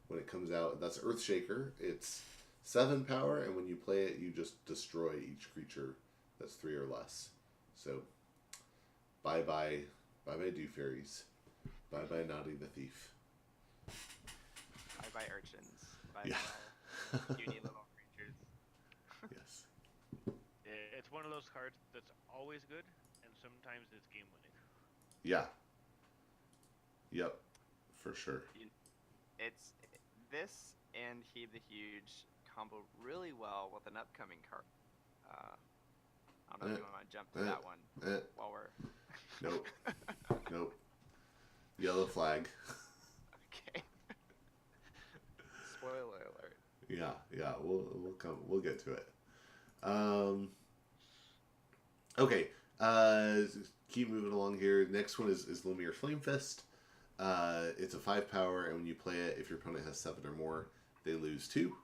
when it comes out. That's Earthshaker. It's 7 power, and when you play it, you just destroy each creature that's 3 or less. So, bye Dew Fairies. Bye Naughty the Thief. Bye Archons. Bye yeah. puny little creatures. Yes. one of those cards that's always good, and sometimes it's game winning. Yeah. Yep. For sure. It's this and He the Huge combo really well with an upcoming card. I don't know if you want to jump to that one while we're. Nope. Nope. Yellow flag. Okay. Spoiler alert. Yeah. We'll get to it. Okay. Keep moving along here. Next one is Lumiere Flamefist. It's a 5 power, and when you play it, if your opponent has 7 or more, they lose 2.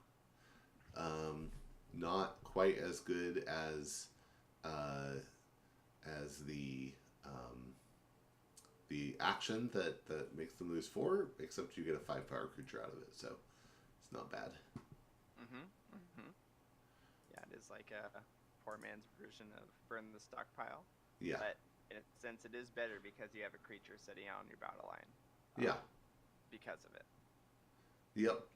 Not quite as good as the action that makes them lose 4, except you get a 5 power creature out of it, so it's not bad. Yeah, it is like a poor man's version of Burn the Stockpile. Yeah. But in a sense, it is better because you have a creature sitting out on your battle line. Yeah. Because of it. Yep.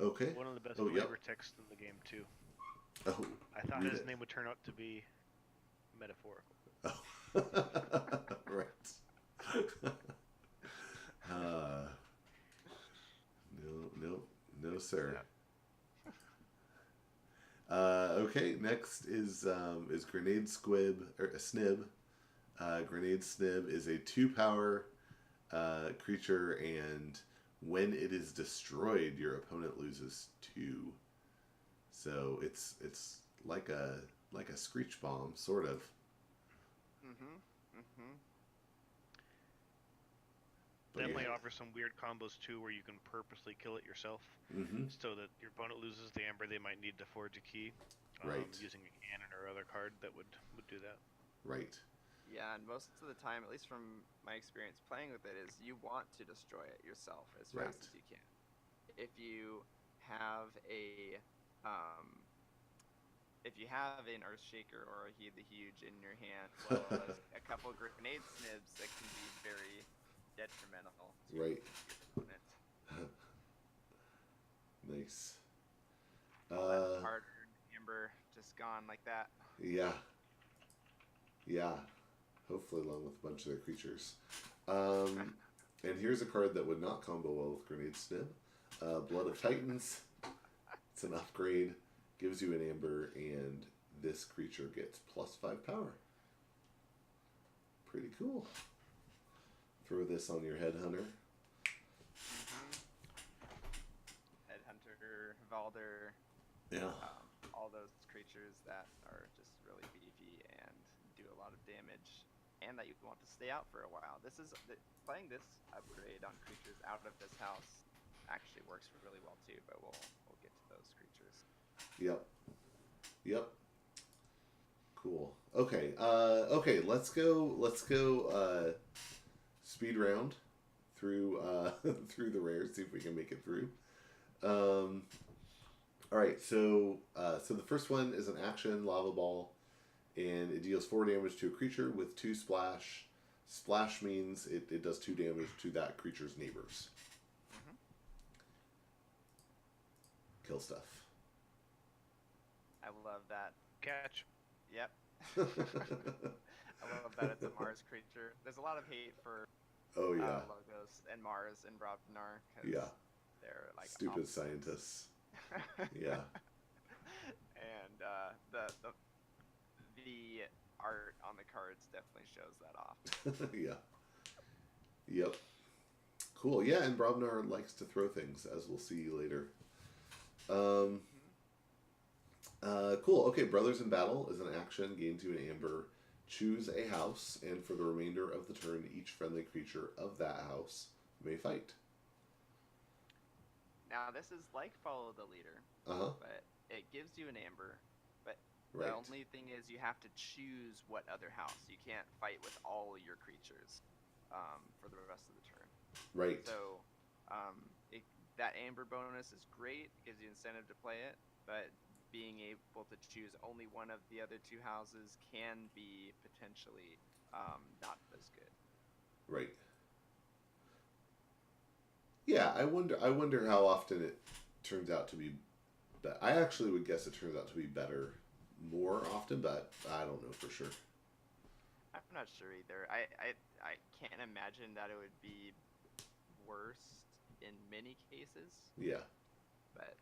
Okay. One of the best flavor texts in the game too. Oh. I thought his name would turn out to be metaphorical. Oh. Right. No, sir. Yeah. Okay, next is Grenade Snib. Grenade Snib is a 2 power creature, and when it is destroyed, your opponent loses 2. So it's like a Screech Bomb, sort of. Definitely offers some weird combos too, where you can purposely kill it yourself, so that your opponent loses the amber they might need to forge a key, right? Using a cannon or other card that would do that. Right. Yeah, and most of the time, at least from my experience playing with it, is you want to destroy it yourself as fast as you can. If you have an Earthshaker or a He the Huge in your hand, well, a couple of Grenade Snibs that can be very detrimental to your opponent. Nice. All that hard-earned amber just gone like that. Yeah. Hopefully along with a bunch of their creatures. And here's a card that would not combo well with Grenade Snib. Blood of Titans. It's an upgrade. Gives you an amber, and this creature gets +5 power. Pretty cool. Throw this on your Headhunter. Headhunter, Valder. Yeah. All those creatures that are just really beefy and do a lot of damage, and that you want to stay out for a while. Playing this upgrade on creatures out of this house actually works really well too, but we'll get to those creatures. Yep. Cool. Okay. Let's go. Speed round through through the rares. See if we can make it through. All right. So the first one is an action lava ball, and it deals 4 damage to a creature with 2 splash. Splash means it does 2 damage to that creature's neighbors. Kill stuff. I love that. Catch. Yep. I love that it's a Mars creature. There's a lot of hate for logos and Mars and Brobnar. Yeah. They're like stupid scientists. Yeah. And the art on the cards definitely shows that off. Yeah. Yep. Cool. Yeah, and Brobnar likes to throw things, as we'll see later. Cool. Okay, Brothers in Battle is an action. Gain 2 an amber. Choose a house, and for the remainder of the turn, each friendly creature of that house may fight. Now, this is like Follow the Leader, but it gives you an amber, but the only thing is you have to choose what other house. You can't fight with all your creatures for the rest of the turn. Right. So that amber bonus is great. It gives you incentive to play it, but being able to choose only one of the other 2 houses can be potentially not as good. Right. Yeah, I wonder how often it turns out to be But I actually would guess it turns out to be better more often, but I don't know for sure. I'm not sure either. I can't imagine that it would be worse in many cases, Yeah. but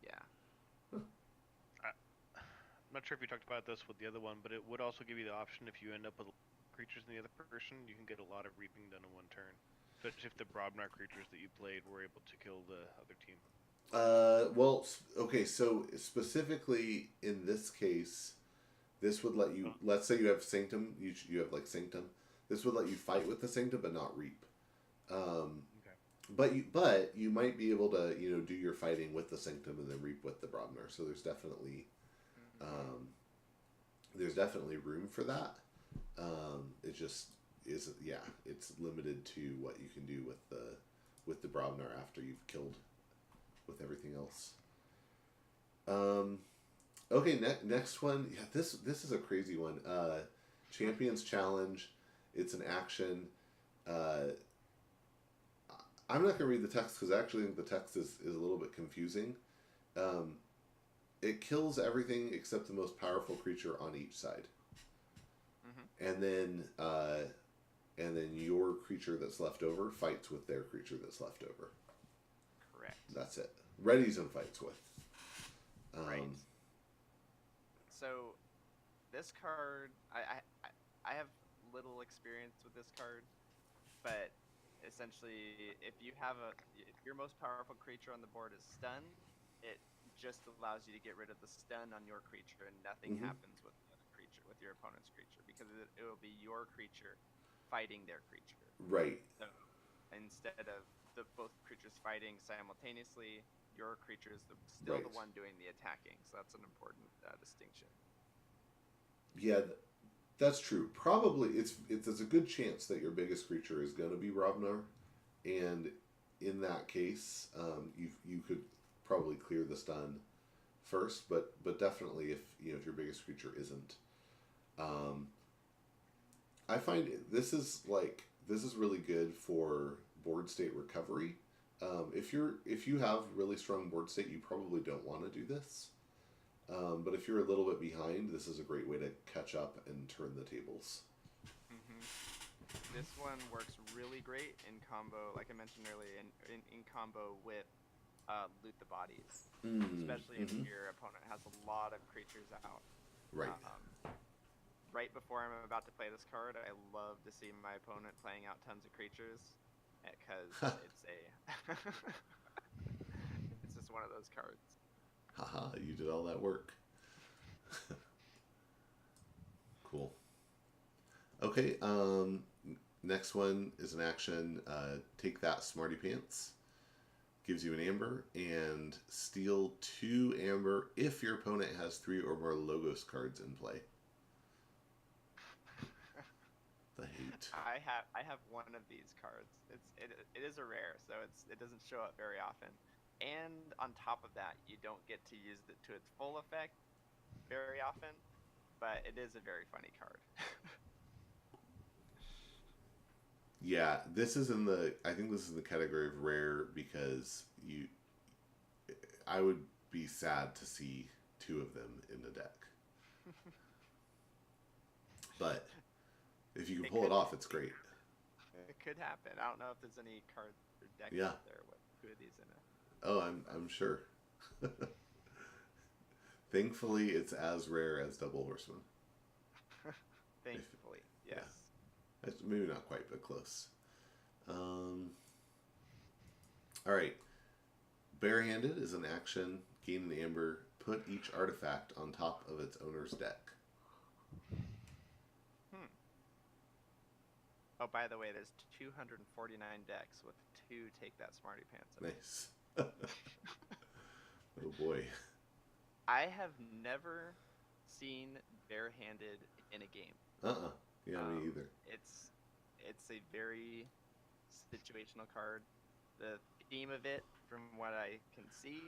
yeah. I'm not sure if you talked about this with the other one, but it would also give you the option if you end up with creatures in the other person, you can get a lot of reaping done in one turn. Especially if the Brobnar creatures that you played were able to kill the other team. Well, okay, so specifically in this case, this would let you, let's say you have Sanctum, you have like Sanctum, this would let you fight with the Sanctum but not reap. Okay. But you might be able to, do your fighting with the Sanctum and then reap with the Brobnar. So there's definitely room for that. It just isn't. Yeah, it's limited to what you can do with the Brobnar after you've killed with everything else. Okay, next one. Yeah, this is a crazy one. Champions Challenge. It's an action. I'm not going to read the text because I actually think the text is a little bit confusing. It kills everything except the most powerful creature on each side. Mm-hmm. And then your creature that's left over fights with their creature that's left over. Correct. That's it. Readies and fights with. Right. So, this card, I have little experience with this card, but essentially, if your most powerful creature on the board is stunned, it just allows you to get rid of the stun on your creature, and nothing happens with the other creature, with your opponent's creature, because it will be your creature fighting their creature. Right. So instead of both creatures fighting simultaneously, your creature is still the one doing the attacking. So that's an important distinction. Yeah, that's true. Probably there's a good chance that your biggest creature is going to be Brobnar, and in that case, you could probably clear the stun first, but definitely if your biggest creature isn't, I find this is really good for board state recovery. If you have really strong board state, you probably don't want to do this. But if you're a little bit behind, this is a great way to catch up and turn the tables. This one works really great in combo, like I mentioned earlier, in combo with Loot the Bodies. Especially if your opponent has a lot of creatures out. Right. Right before I'm about to play this card, I love to see my opponent playing out tons of creatures, because it's just one of those cards. Haha, you did all that work. Cool. Okay, next one is an action. Take that, Smarty Pants. Gives you an amber, and steal 2 amber if your opponent has 3 or more Logos cards in play. The hate. I have one of these cards. It is a rare, so it doesn't show up very often. And on top of that, you don't get to use it to its full effect very often, but it is a very funny card. Yeah, I think this is in the category of rare because I would be sad to see 2 of them in the deck. But if you can pull it off, it's great. It could happen. I don't know if there's any cards or decks out there with 2 of these in it. Oh, I'm sure. Thankfully, it's as rare as Double Horseman. Thankfully, yes. Yeah. Maybe not quite, but close. All right. Barehanded is an action. Gain an amber. Put each artifact on top of its owner's deck. Oh, by the way, there's 249 decks with 2 Take That Smarty Pants in it. Nice. Oh boy. I have never seen barehanded in a game. Yeah, me either. It's a very situational card. The theme of it, from what I can see,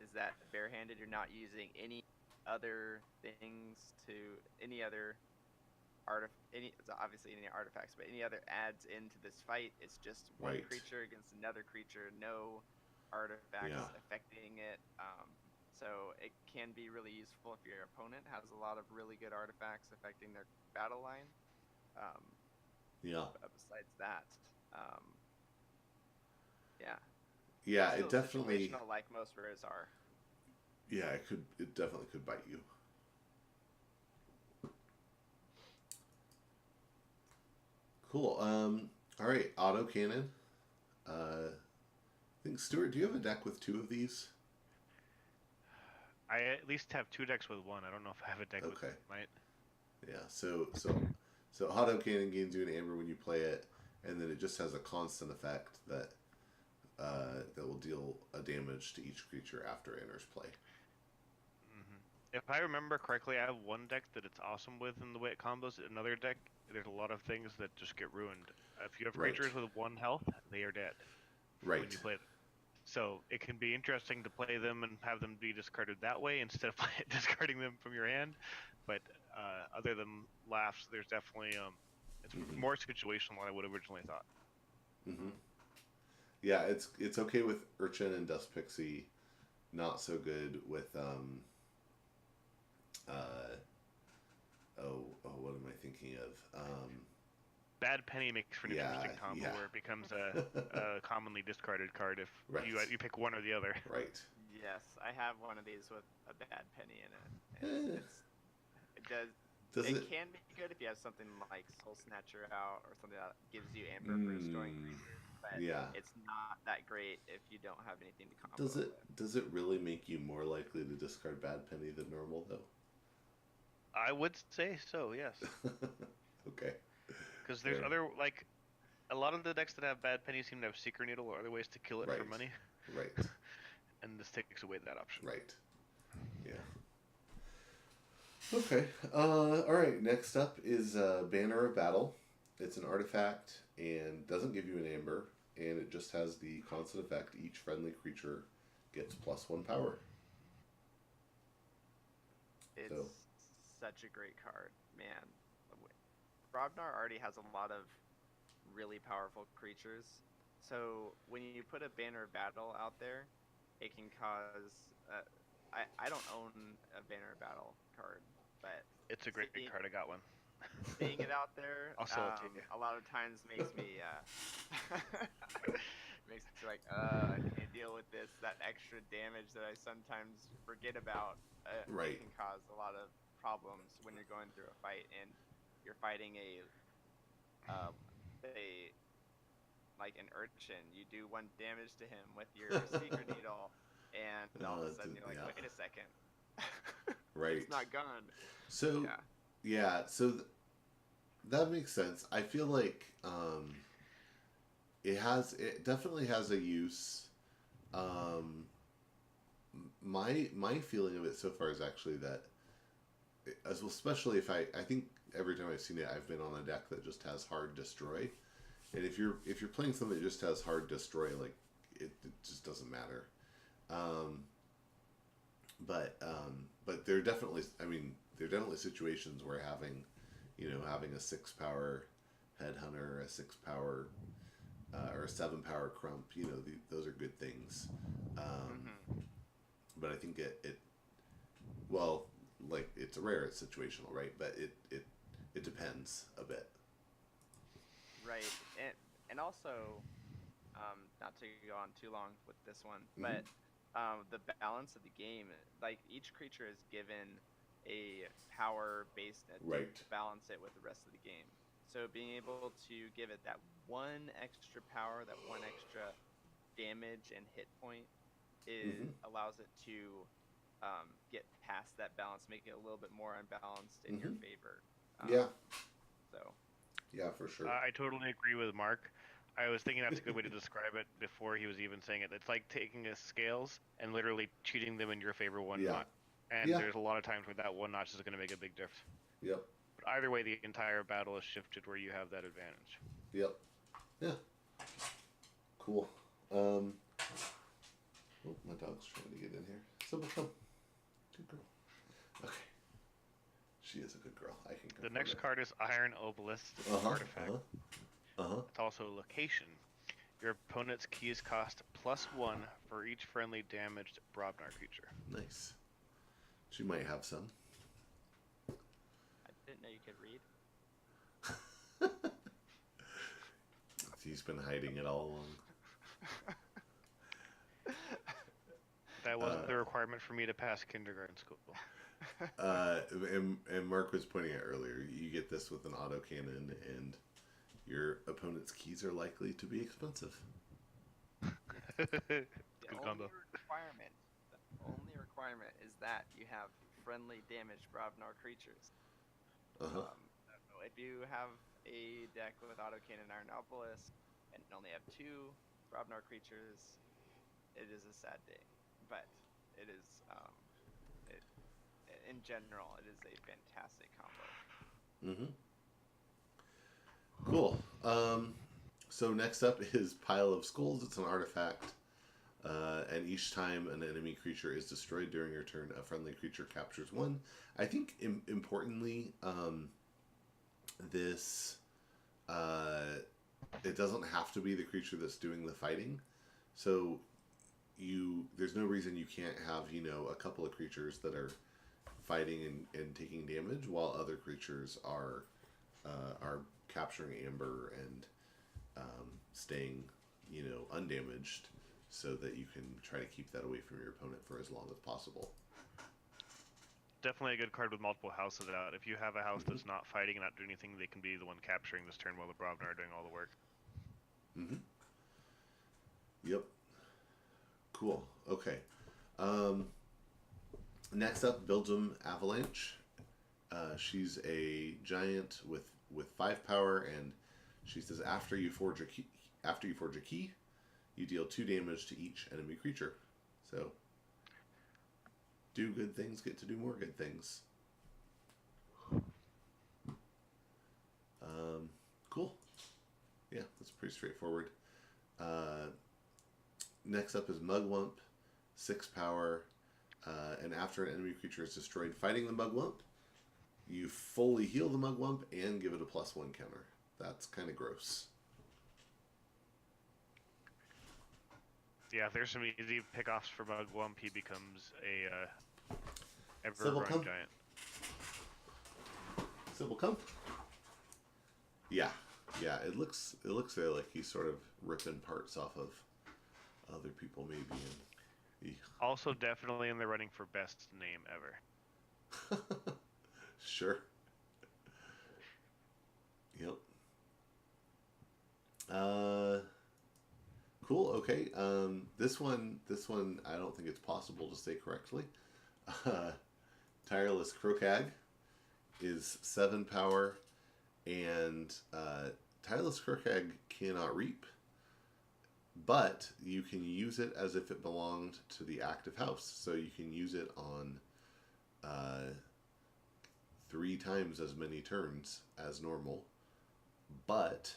is that barehanded, you're not using any other things to any other obviously any artifacts, but any other adds into this fight. It's just one creature against another creature, no artifacts affecting it. so it can be really useful if your opponent has a lot of really good artifacts affecting their battle line. Yeah. But besides that, um, yeah. Yeah, It's it still definitely. situational like most rares are. Yeah, it could. It definitely could bite you. Cool. All right, auto cannon. I think Stuart, do you have a deck with 2 of these? I at least have 2 decks with 1. I don't know if I have a deck with Okay. might. Yeah. So auto cannon gains you an amber when you play it, and then it just has a constant effect that will deal a damage to each creature after it enters play. If I remember correctly, I have one deck that it's awesome with in the way it combos. Another deck, there's a lot of things that just get ruined. If you have Right. creatures with 1 health, they are dead when Right. you play them. So it can be interesting to play them and have them be discarded that way instead of discarding them from your hand. But other than laughs, there's definitely it's more situational than I would have originally thought. Mm-hmm. Yeah, it's okay with Urchin and Dust Pixie. Not so good with what am I thinking of? Bad Penny makes for an interesting combo yeah. where it becomes a commonly discarded card if Right. you pick one or the other. Right. Yes, I have one of these with a bad penny in it. And it can be good if you have something like Soul Snatcher out or something that gives you amber for destroying creatures, but it's not that great if you don't have anything to combo with. Does it really make you more likely to discard Bad Penny than normal though? I would say so, yes. Okay. Because there's other, like, a lot of the decks that have Bad Penny seem to have Secret Needle or other ways to kill it for money. Right. And this takes away that option. Right. Yeah. Okay. Alright, next up is Banner of Battle. It's an artifact and doesn't give you an amber, and it just has the constant effect each friendly creature gets +1 power. It's such a great card, man. Brobnar already has a lot of really powerful creatures, so when you put a Banner of Battle out there, it can cause. I don't own a Banner of Battle card, but it's a great card. I got one. Seeing it out there, I'll sell it to you. a lot of times makes me makes me like, I can't deal with this. That extra damage that I sometimes forget about can cause a lot of problems when you're going through a fight and you're fighting like an urchin. You do 1 damage to him with your Secret Needle, and all of a sudden you're like, wait a second. Right. It's not gone. So, so that makes sense. I feel like it definitely has a use. My feeling of it so far is actually that, especially if I think every time I've seen it, I've been on a deck that just has hard destroy, and if you're playing something that just has hard destroy, like it just doesn't matter. But there are definitely situations where having a 6 power headhunter, a 6 power or a 7 power crump, those are good things. But I think it's rare, it's situational, right? But it depends a bit. Right, and also, not to go on too long with this one, but the balance of the game, like each creature is given a power based to balance it with the rest of the game. So being able to give it that 1 extra power, that 1 extra damage and hit point, allows it to get past that balance, make it a little bit more unbalanced in your favor. Yeah, for sure. I totally agree with Mark. I was thinking that's a good way to describe it before he was even saying it. It's like taking a scales and literally cheating them in your favor 1 notch. And there's a lot of times where that 1 notch is going to make a big difference. Yep. But either way, the entire battle is shifted where you have that advantage. Yep. Yeah. Cool. Oh, my dog's trying to get in here. Sybil, come. Good girl. Okay. She is a good girl. I can. The next card is Iron Obelisk. It's an artifact. It's also a location. Your opponent's keys cost +1 for each friendly damaged Brobnar creature. Nice. She might have some. I didn't know you could read. He's been hiding it all along. That wasn't the requirement for me to pass kindergarten school. And Mark was pointing out earlier, you get this with an autocannon, and your opponent's keys are likely to be expensive. Good combo. The only requirement is that you have friendly damaged Brobnar creatures. Uh-huh. If you have a deck with autocannon Iron Obelisk and only have 2 Brobnar creatures, it is a sad day. But it is, in general, it is a fantastic combo. Mm-hmm. Cool. So next up is Pile of Skulls. It's an artifact. And each time an enemy creature is destroyed during your turn, a friendly creature captures 1. I think, importantly, this... it doesn't have to be the creature that's doing the fighting. So there's no reason you can't have, a couple of creatures that are fighting and taking damage while other creatures are capturing amber and staying, undamaged, so that you can try to keep that away from your opponent for as long as possible. Definitely a good card with multiple houses out. If you have a house that's not fighting and not doing anything, they can be the one capturing this turn while the Brobnar are doing all the work. Mm-hmm. Yep. Cool. Okay. Next up, Belgium Avalanche. She's a giant with 5 power, and she says after you forge a key, you deal 2 damage to each enemy creature. So, do good things, get to do more good things. Cool. Yeah, that's pretty straightforward. Next up is Mugwump, 6 power, and after an enemy creature is destroyed fighting the Mugwump, you fully heal the Mugwump and give it a +1 counter. That's kind of gross. Yeah, if there's some easy pickoffs for Mugwump, he becomes a Sybil, ever-growing giant. Sybil, come. Yeah, it looks like he's sort of ripping parts off of other people, maybe. And also, definitely in the running for best name ever. Sure. Yep. Cool. Okay. This one, I don't think it's possible to say correctly. Tireless Krokag is 7 power, and Tireless Krokag cannot reap, but you can use it as if it belonged to the active house. So you can use it on 3 times as many turns as normal, but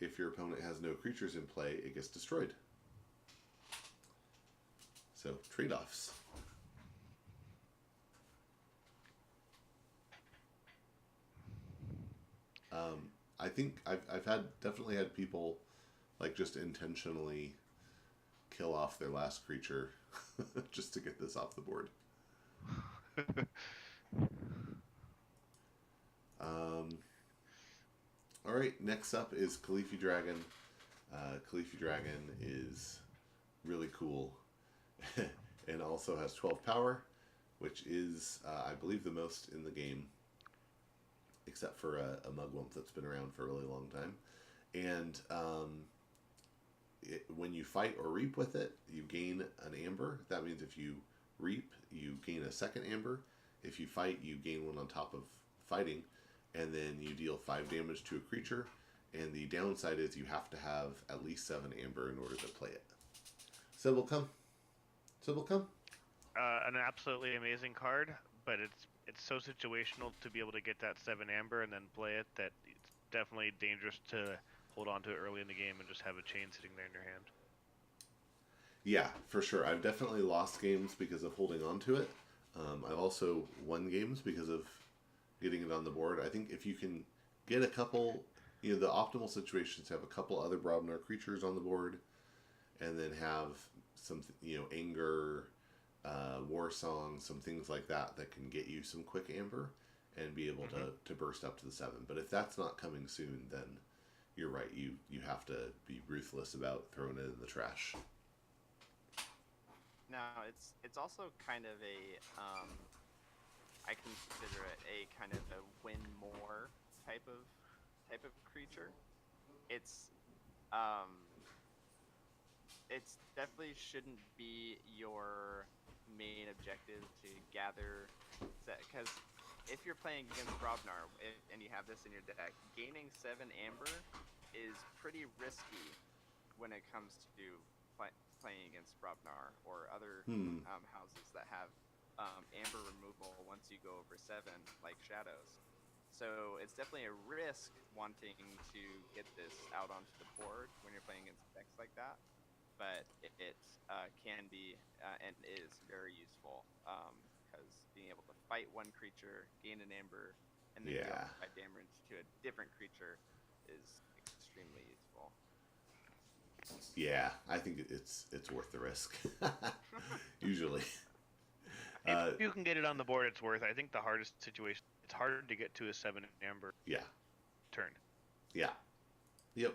if your opponent has no creatures in play, it gets destroyed. So, trade-offs. I think I've definitely had people just intentionally kill off their last creature just to get this off the board. All right, next up is Khalifi Dragon. Khalifi Dragon is really cool and also has 12 power, which is, I believe, the most in the game, except for a Mugwump that's been around for a really long time. And when you fight or reap with it, you gain an amber. That means if you reap, you gain a second amber. If you fight, you gain 1 on top of fighting, and then you deal 5 damage to a creature. And the downside is you have to have at least 7 amber in order to play it. Sybil, come. Sybil, come. An absolutely amazing card, but it's so situational to be able to get that 7 amber and then play it that it's definitely dangerous to hold on to it early in the game and just have a chain sitting there in your hand. Yeah, for sure. I've definitely lost games because of holding on to it. I've also won games because of getting it on the board. I think if you can get a couple the optimal situation is to have a couple other Brobnar creatures on the board, and then have some, anger, war song, some things like that can get you some quick amber and be able to burst up to the 7. But if that's not coming soon, then you're right. You have to be ruthless about throwing it in the trash. Now it's also kind of a I consider it a kind of a win more type of creature. It's definitely shouldn't be your main objective to gather, because if you're playing against Brobnar and you have this in your deck, gaining 7 amber is pretty risky when it comes to playing against Brobnar or other houses that have amber removal once you go over 7, like Shadows. So it's definitely a risk wanting to get this out onto the board when you're playing against decks like that. But it can be and is very useful, because being able to fight one creature, gain an amber, and then deal fight damage to a different creature is extremely useful. Yeah, I think it's worth the risk. Usually. If you can get it on the board, it's worth it. I think the hardest situation, it's harder to get to a 7 amber turn. Yeah. Yep.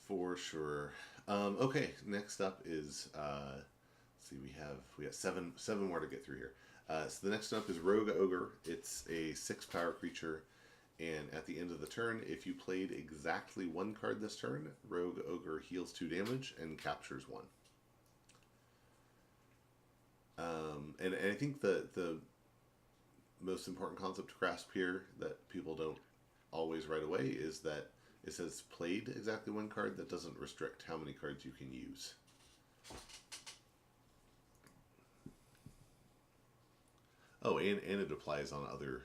For sure. Okay, next up is let's see, we have seven more to get through here. So the next up is Rogue Ogre. It's a 6 power creature, and at the end of the turn, if you played exactly 1 card this turn, Rogue Ogre heals 2 damage and captures 1. And I think the most important concept to grasp here that people don't always right away is that it says played exactly 1 card. That doesn't restrict how many cards you can use. Oh, and it applies on other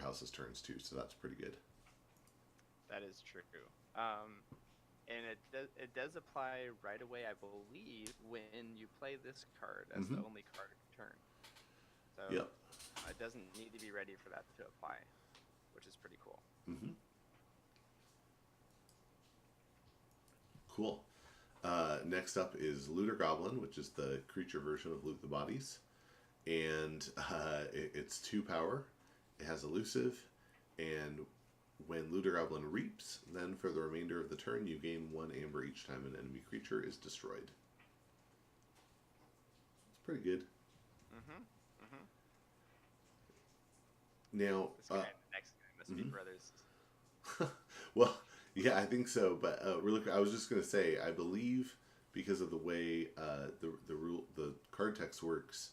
houses' turns too, so that's pretty good. That is true. And it does apply right away, I believe, when you play this card as the only card of your turn. So it doesn't need to be ready for that to apply, which is pretty cool. Cool. Next up is Looter Goblin, which is the creature version of Loot the Bodies. And it's 2 power. It has elusive. And when Looter Goblin reaps, then for the remainder of the turn, you gain 1 amber each time an enemy creature is destroyed. It's pretty good. Now, next game must be Brothers. Well, yeah, I think so. But I was just going to say, I believe because of the way the card text works,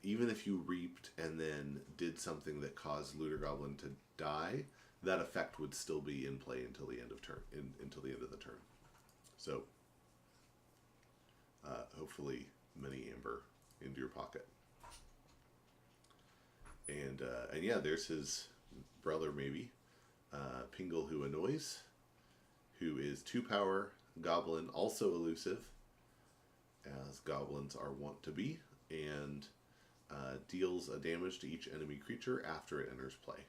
even if you reaped and then did something that caused Looter Goblin to die, that effect would still be in play until the end of the turn. So, hopefully, many amber into your pocket. And yeah, there's his brother maybe, Pingle Who Annoys, who is 2 power goblin, also elusive, as goblins are wont to be, and deals a damage to each enemy creature after it enters play.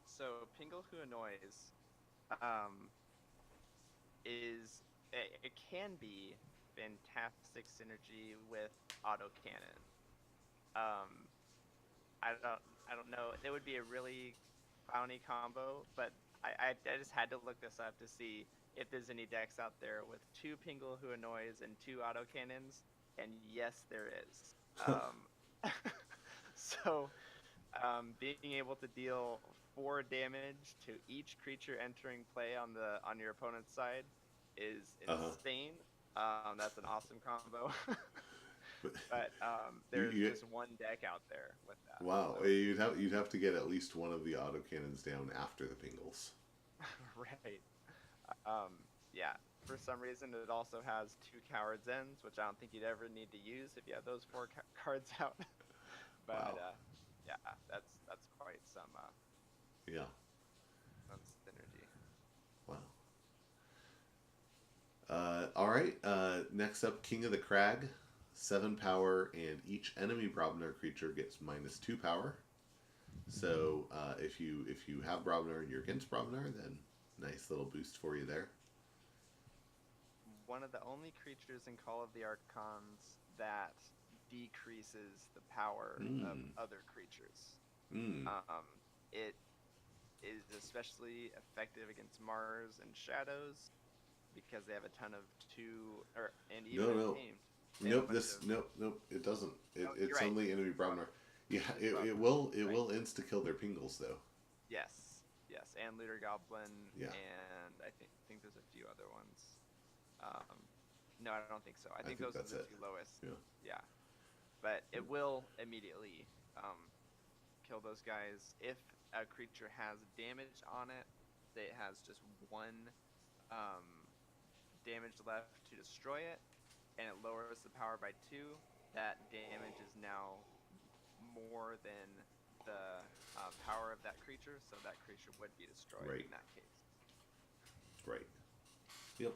So Pingle Who Annoys it can be fantastic synergy with autocannon. I don't know. It would be a really clowny combo, but I just had to look this up to see if there's any decks out there with 2 Pingle Who Annoys and 2 autocannons, and yes, there is. So being able to deal 4 damage to each creature entering play on your opponent's side is insane. That's an awesome combo. But there's just one deck out there with that. Wow, so. you'd have to get at least one of the autocannons down after the Pingles. Right. Yeah. For some reason, it also has 2 Coward's Ends, which I don't think you'd ever need to use if you have those 4 cards out. But wow. Yeah, that's quite some synergy. Wow. All right. Next up, King of the Crag. 7 power, and each enemy Brobnar creature gets -2 power. So if you have Brobnar and you're against Brobnar, then nice little boost for you there. One of the only creatures in Call of the Archons that decreases the power of other creatures. It is especially effective against Mars and Shadows because they have a ton of 2 and even No. tamed. Nope. Nope. It doesn't. It's right. only enemy Brobnar. Yeah, it will insta kill their Pingles though. Yes, and Looter Goblin. Yeah. And I think there's a few other ones. No, I don't think so. I think those are the 2 lowest. Yeah. But it will immediately kill those guys. If a creature has damage on it, it has just 1 damage left to destroy it, and it lowers the power by 2. That damage is now more than the power of that creature, so that creature would be destroyed in that case. Right. Yep.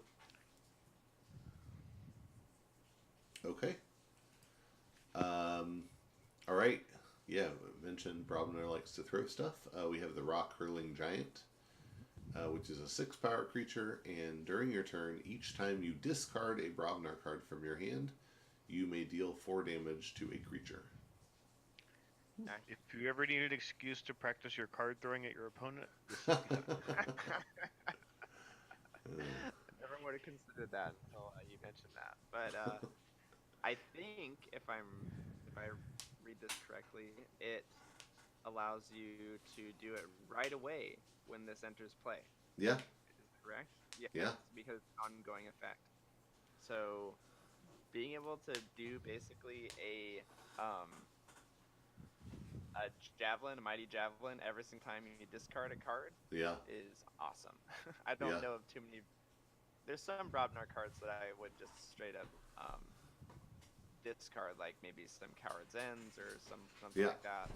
Okay. All right. Yeah, mentioned Brobnar likes to throw stuff. We have the Rock Hurling Giant, which is a 6 power creature, and during your turn, each time you discard a Brobnar card from your hand, you may deal 4 damage to a creature. If you ever need an excuse to practice your card throwing at your opponent, Never would have considered that until you mentioned that. But I think if I read this correctly, it allows you to do it right away when this enters play. Yeah. Is that correct? Yeah. Because it's an ongoing effect. So being able to do basically a javelin, a mighty javelin, every single time you discard a card is awesome. I don't know of too many. There's some Brobnar cards that I would just straight up discard, like maybe some Coward's Ends or something like that.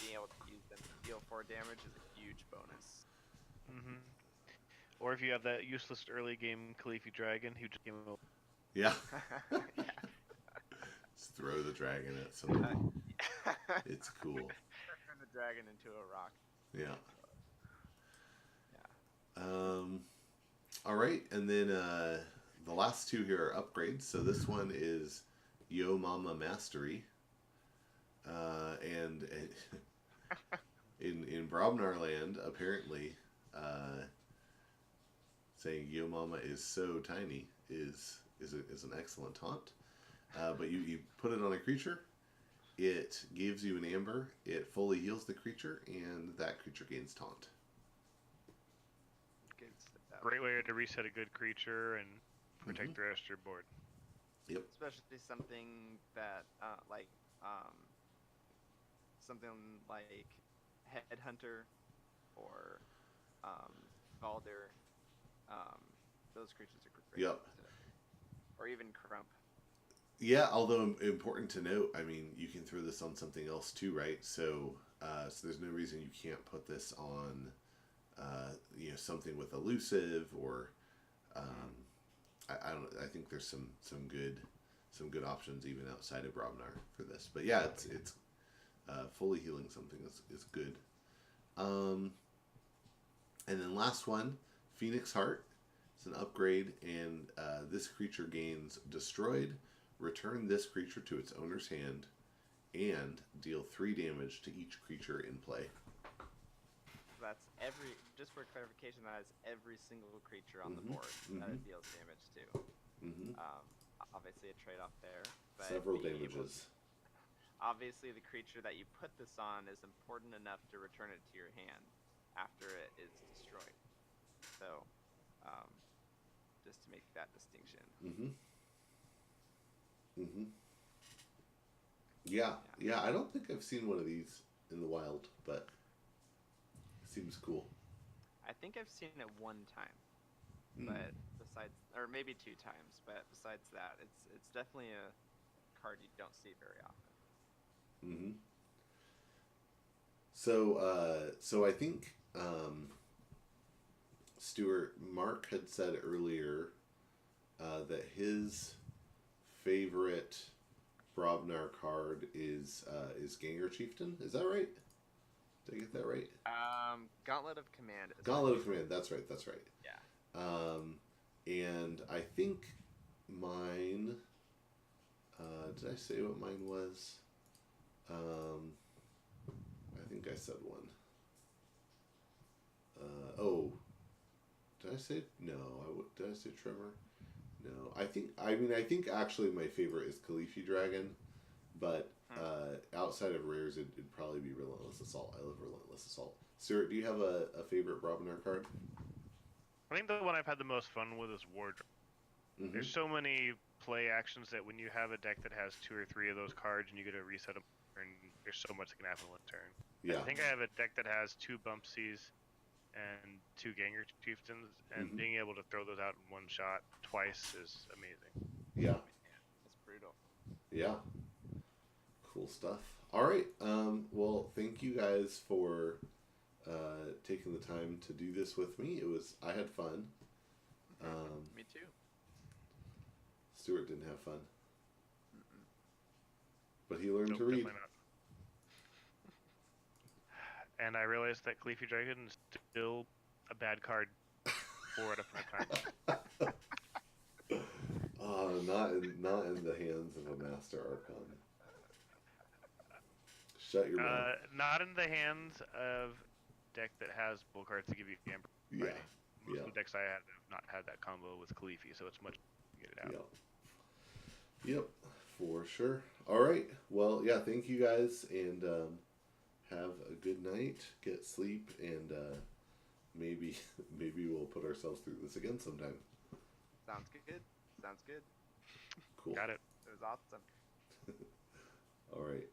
Being able to use them to deal 4 damage is a huge bonus. Or if you have that useless early game Khaleesi Dragon who just came over. Yeah. Just throw the dragon at somebody. It's cool. Turn the dragon into a rock. Yeah. All right, and then the last 2 here are upgrades. So this one is Yo Mama Mastery, and in Brobnar land, apparently, saying Yo Mama is so tiny is an excellent taunt. But you put it on a creature, it gives you an amber, it fully heals the creature, and that creature gains taunt. Great way to reset a good creature and protect the rest of your board. Yep. Especially something that something like Headhunter or Balder. Those creatures are great. Yep. Or even Crump. Yeah, although important to note, I mean, you can throw this on something else too, right? So there's no reason you can't put this on, something with elusive or, I think there's some good options even outside of Brobnar for this. But yeah, it's fully healing something is good. And then last one, Phoenix Heart. It's an upgrade, and this creature gains Destroyed. Return this creature to its owner's hand, and deal 3 damage to each creature in play. That's just for clarification, that is every single creature on the board that it deals damage to. Obviously a trade-off there. But several damages. Obviously the creature that you put this on is important enough to return it to your hand after it is destroyed. So, just to make that distinction. Yeah, I don't think I've seen one of these in the wild, but it seems cool. I think I've seen it 1 time, but besides, or maybe 2 times, but besides that, it's definitely a card you don't see very often. So I think Stuart, Mark had said earlier that his favorite Brobnar card is Ganger Chieftain. Is that right? Did I get that right? Gauntlet of Command. Gauntlet of Command. That's right. That's right. Yeah. And I think mine. Did I say what mine was? I think I said one. Did I say no? Did I say Tremor? No. I think actually my favorite is Khalifi Dragon, but outside of rares, it'd probably be Relentless Assault. I love Relentless Assault. Stuart, do you have a favorite Brobnar card? I think the one I've had the most fun with is Wardrobe. Mm-hmm. There's so many play actions that when you have a deck that has 2 or 3 of those cards and you get to reset them, and there's so much that can happen in one turn. Yeah. I think I have a deck that has 2 Bumpsies and 2 Ganger Chieftains, and being able to throw those out in one shot twice is amazing. Yeah. That's brutal. Yeah. Cool stuff. All right. Well, thank you guys for taking the time to do this with me. I had fun. Me too. Stuart didn't have fun. But he learned to read. Definitely not. And I realized that Khalifi Dragon is still a bad card 4 out of 5 times. Not in the hands of a Master Archon. Shut your mouth. Not in the hands of deck that has bull cards to give you Amber. Yeah. Most of the decks I have not had that combo with Khalifi, so it's much to get it out. Yep, for sure. All right. Well, yeah, thank you guys, and have a good night. Get sleep, and maybe we'll put ourselves through this again sometime. Sounds good. Sounds good. Cool. Got it. It was awesome. All right.